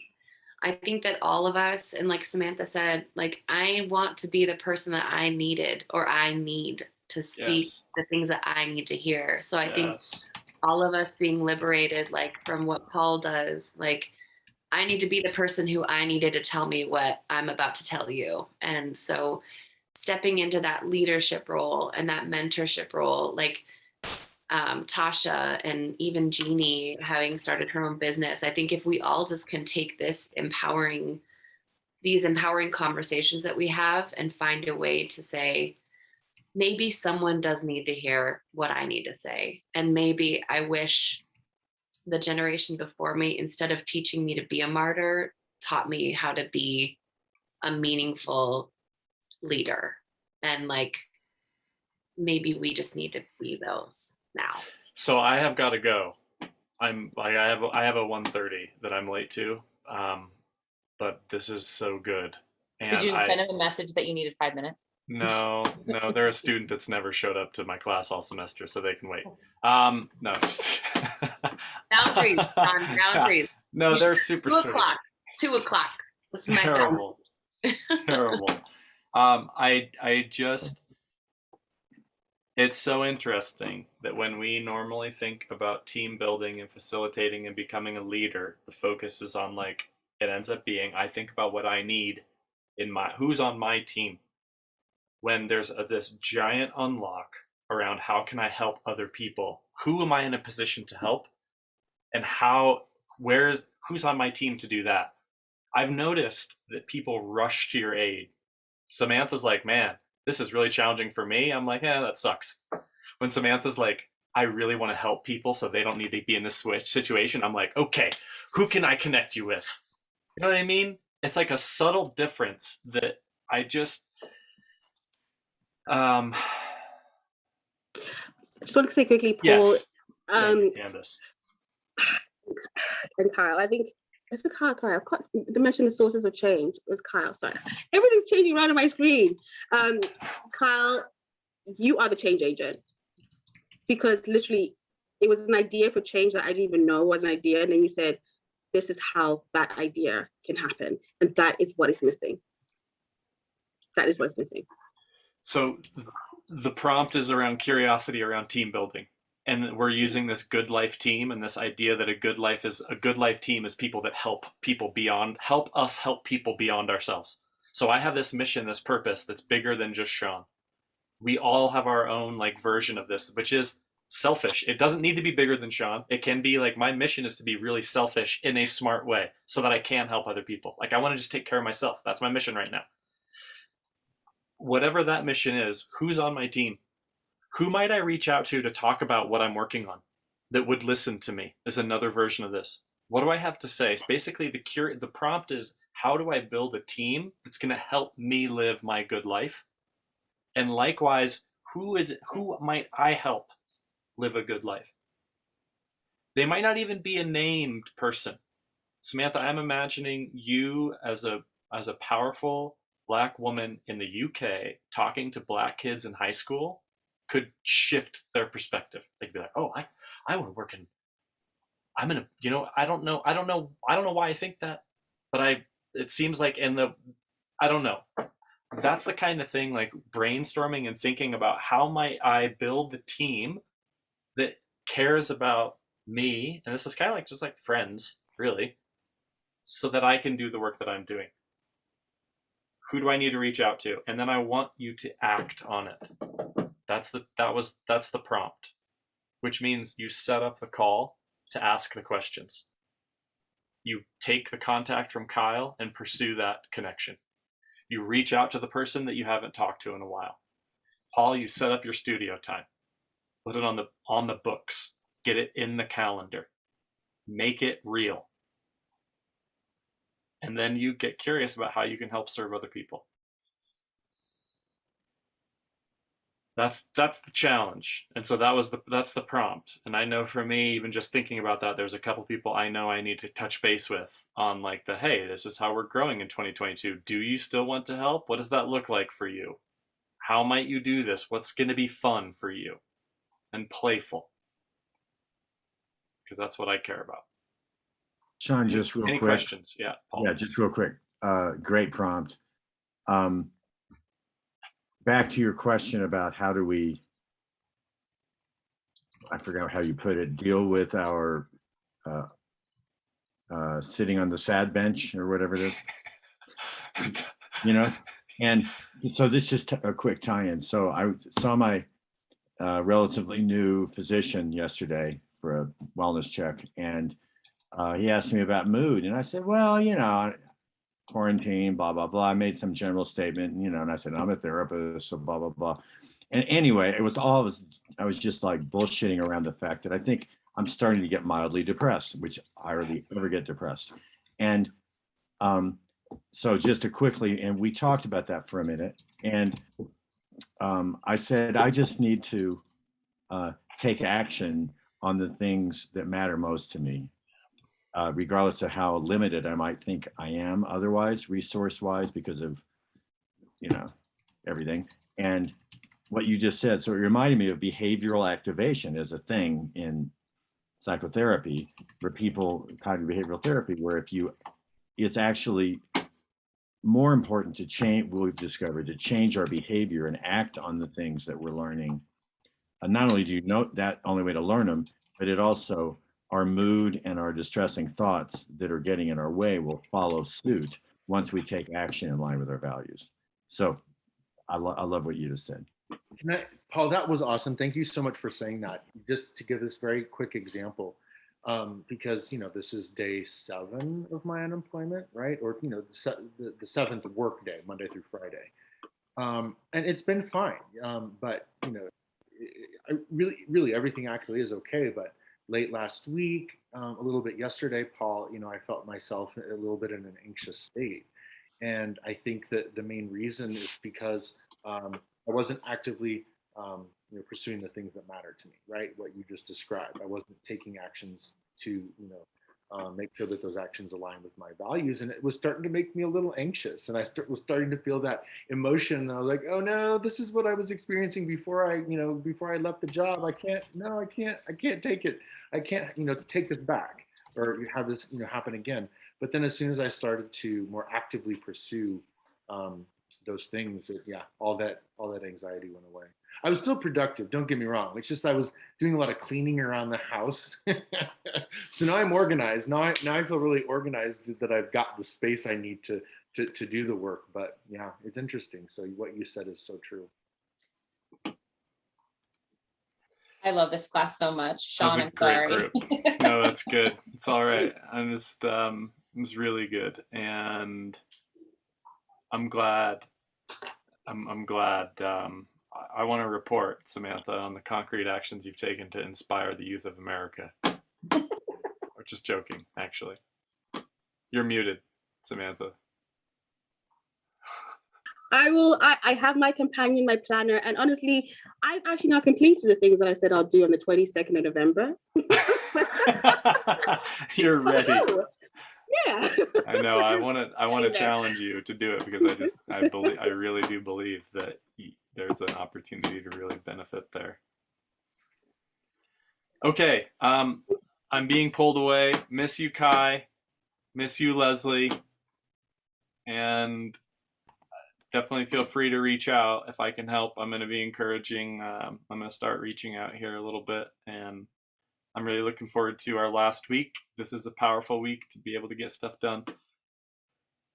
I think that all of us, and like Samantha said, like, I want to be the person that I needed, or I need to speak the things that I need to hear. So I think all of us being liberated, like from what Paul does, like, I need to be the person who I needed to tell me what I'm about to tell you. And so stepping into that leadership role and that mentorship role, like Tasha and even Jeannie having started her own business, I think if we all just can take these empowering conversations that we have and find a way to say, maybe someone does need to hear what I need to say. And maybe I wish the generation before me, instead of teaching me to be a martyr, taught me how to be a meaningful leader. And like, maybe we just need to be those now. So I have got to go. I have a 1:30 that I'm late to. But this is so good. And did you just send him a message that you needed 5 minutes? No, they're a student that's never showed up to my class all semester, so they can wait. No, just boundaries, John, boundaries. No, they're super 2 o'clock. 2 o'clock. Terrible. Terrible. I just, it's so interesting that when we normally think about team building and facilitating and becoming a leader, the focus is on, like, it ends up being, I think about what I need in who's on my team. When there's this giant unlock around how can I help other people? Who am I in a position to help? And who's on my team to do that? I've noticed that people rush to your aid. Samantha's like, man, this is really challenging for me. I'm like, that sucks. When Samantha's like, I really want to help people so they don't need to be in this situation, I'm like, okay, who can I connect you with? You know what I mean? It's like a subtle difference that I just, I just want to say quickly, Paul, yes. Candace. and Kyle, I think it's Kyle. I've got to mention the sources of change. It was Kyle. Sorry, everything's changing around on my screen. Kyle, you are the change agent, because literally it was an idea for change that I didn't even know was an idea, and then you said, this is how that idea can happen, and that is what is missing. that is what's missing. So the prompt is around curiosity around team building. And we're using this good life team and this idea that a good life team is people that help people help people beyond ourselves. So I have this mission, this purpose that's bigger than just Sean. We all have our own like version of this, which is selfish. It doesn't need to be bigger than Sean. It can be like, my mission is to be really selfish in a smart way so that I can help other people. Like, I want to just take care of myself. That's my mission right now. Whatever that mission is, who's on my team? Who might I reach out to talk about what I'm working on that would listen to me is another version of this. What do I have to say? So basically the prompt is, how do I build a team that's going to help me live my good life? And likewise, who might I help live a good life? They might not even be a named person. Samantha, I'm imagining you as a powerful Black woman in the UK talking to Black kids in high school could shift their perspective. They'd be like, oh, I want to work in, I'm gonna, I don't know why I think that, but it seems like I don't know. That's the kind of thing, like brainstorming and thinking about how might I build the team that cares about me, and this is kind of like just like friends, really, so that I can do the work that I'm doing. Who do I need to reach out to? And then I want you to act on it. That's the prompt, which means you set up the call to ask the questions. You take the contact from Kyle and pursue that connection. You reach out to the person that you haven't talked to in a while. Paul, you set up your studio time. Put it on the books. Get it in the calendar. Make it real. And then you get curious about how you can help serve other people. That's the challenge. And so that's the prompt. And I know for me, even just thinking about that, there's a couple people I know I need to touch base with on like hey, this is how we're growing in 2022. Do you still want to help? What does that look like for you? How might you do this? What's going to be fun for you and playful? Because that's what I care about. Sean, just real Any quick. questions? Yeah, Paul. Yeah, just real quick. Great prompt. Back to your question about how do we, I forgot how you put it, deal with our sitting on the sad bench or whatever it is, and so this just a quick tie-in. So I saw my relatively new physician yesterday for a wellness check, and he asked me about mood, and I said, well, quarantine, blah, blah, blah. I made some general statement, and I said, I'm a therapist, so blah, blah, blah. And anyway, I was just like bullshitting around the fact that I think I'm starting to get mildly depressed, which I hardly ever get depressed. And so just to quickly, and we talked about that for a minute. And I said, I just need to take action on the things that matter most to me. Regardless of how limited I might think I am otherwise, resource-wise, because of, everything. And what you just said, so it reminded me of behavioral activation as a thing in psychotherapy, for people, cognitive behavioral therapy, where it's actually more important to change, we've discovered, to change our behavior and act on the things that we're learning. And not only do you know that only way to learn them, but it also, our mood and our distressing thoughts that are getting in our way will follow suit once we take action in line with our values. So I love what you just said. Paul, that was awesome. Thank you so much for saying that. Just to give this very quick example, because, this is day 7 of my unemployment, right? Or, the 7th work day, Monday through Friday. And it's been fine. But, I really everything actually is okay. But late last week, a little bit yesterday, Paul, I felt myself a little bit in an anxious state. And I think that the main reason is because I wasn't actively pursuing the things that matter to me, right? What you just described. I wasn't taking actions to, make sure that those actions align with my values. And it was starting to make me a little anxious. And I was starting to feel that emotion. And I was like, oh no, this is what I was experiencing before I left the job. I can't take it. I can't, take this back or have this, happen again. But then as soon as I started to more actively pursue those things, yeah, all that anxiety went away. I was still productive, don't get me wrong. It's just I was doing a lot of cleaning around the house. So now I'm organized. Now I feel really organized that I've got the space I need to do the work. But yeah, it's interesting. So what you said is so true. I love this class so much. That was Sean, a I'm great sorry. group. No, that's good. It's all right. I'm just it was really good, and I'm glad. I'm glad. I want to report, Samantha, on the concrete actions you've taken to inspire the youth of America. Or just joking, actually. You're muted, Samantha. I have my companion, my planner, and honestly, I've actually not completed the things that I said I'll do on the 22nd of November. You're ready. Yeah. I know. I want to challenge you to do it, because I really do believe that there's an opportunity to really benefit there. Okay. I'm being pulled away. Miss you, Kai. Miss you, Leslie. And definitely feel free to reach out if I can help. I'm going to be encouraging. I'm going to start reaching out here a little bit, and I'm really looking forward to our last week. This is a powerful week to be able to get stuff done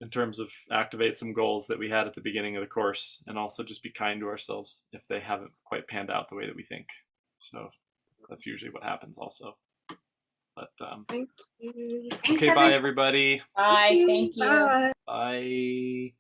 in terms of activate some goals that we had at the beginning of the course, and also just be kind to ourselves if they haven't quite panned out the way that we think. So that's usually what happens also. But Thank you. okay, bye everybody. Bye. Thank you. Bye. Bye.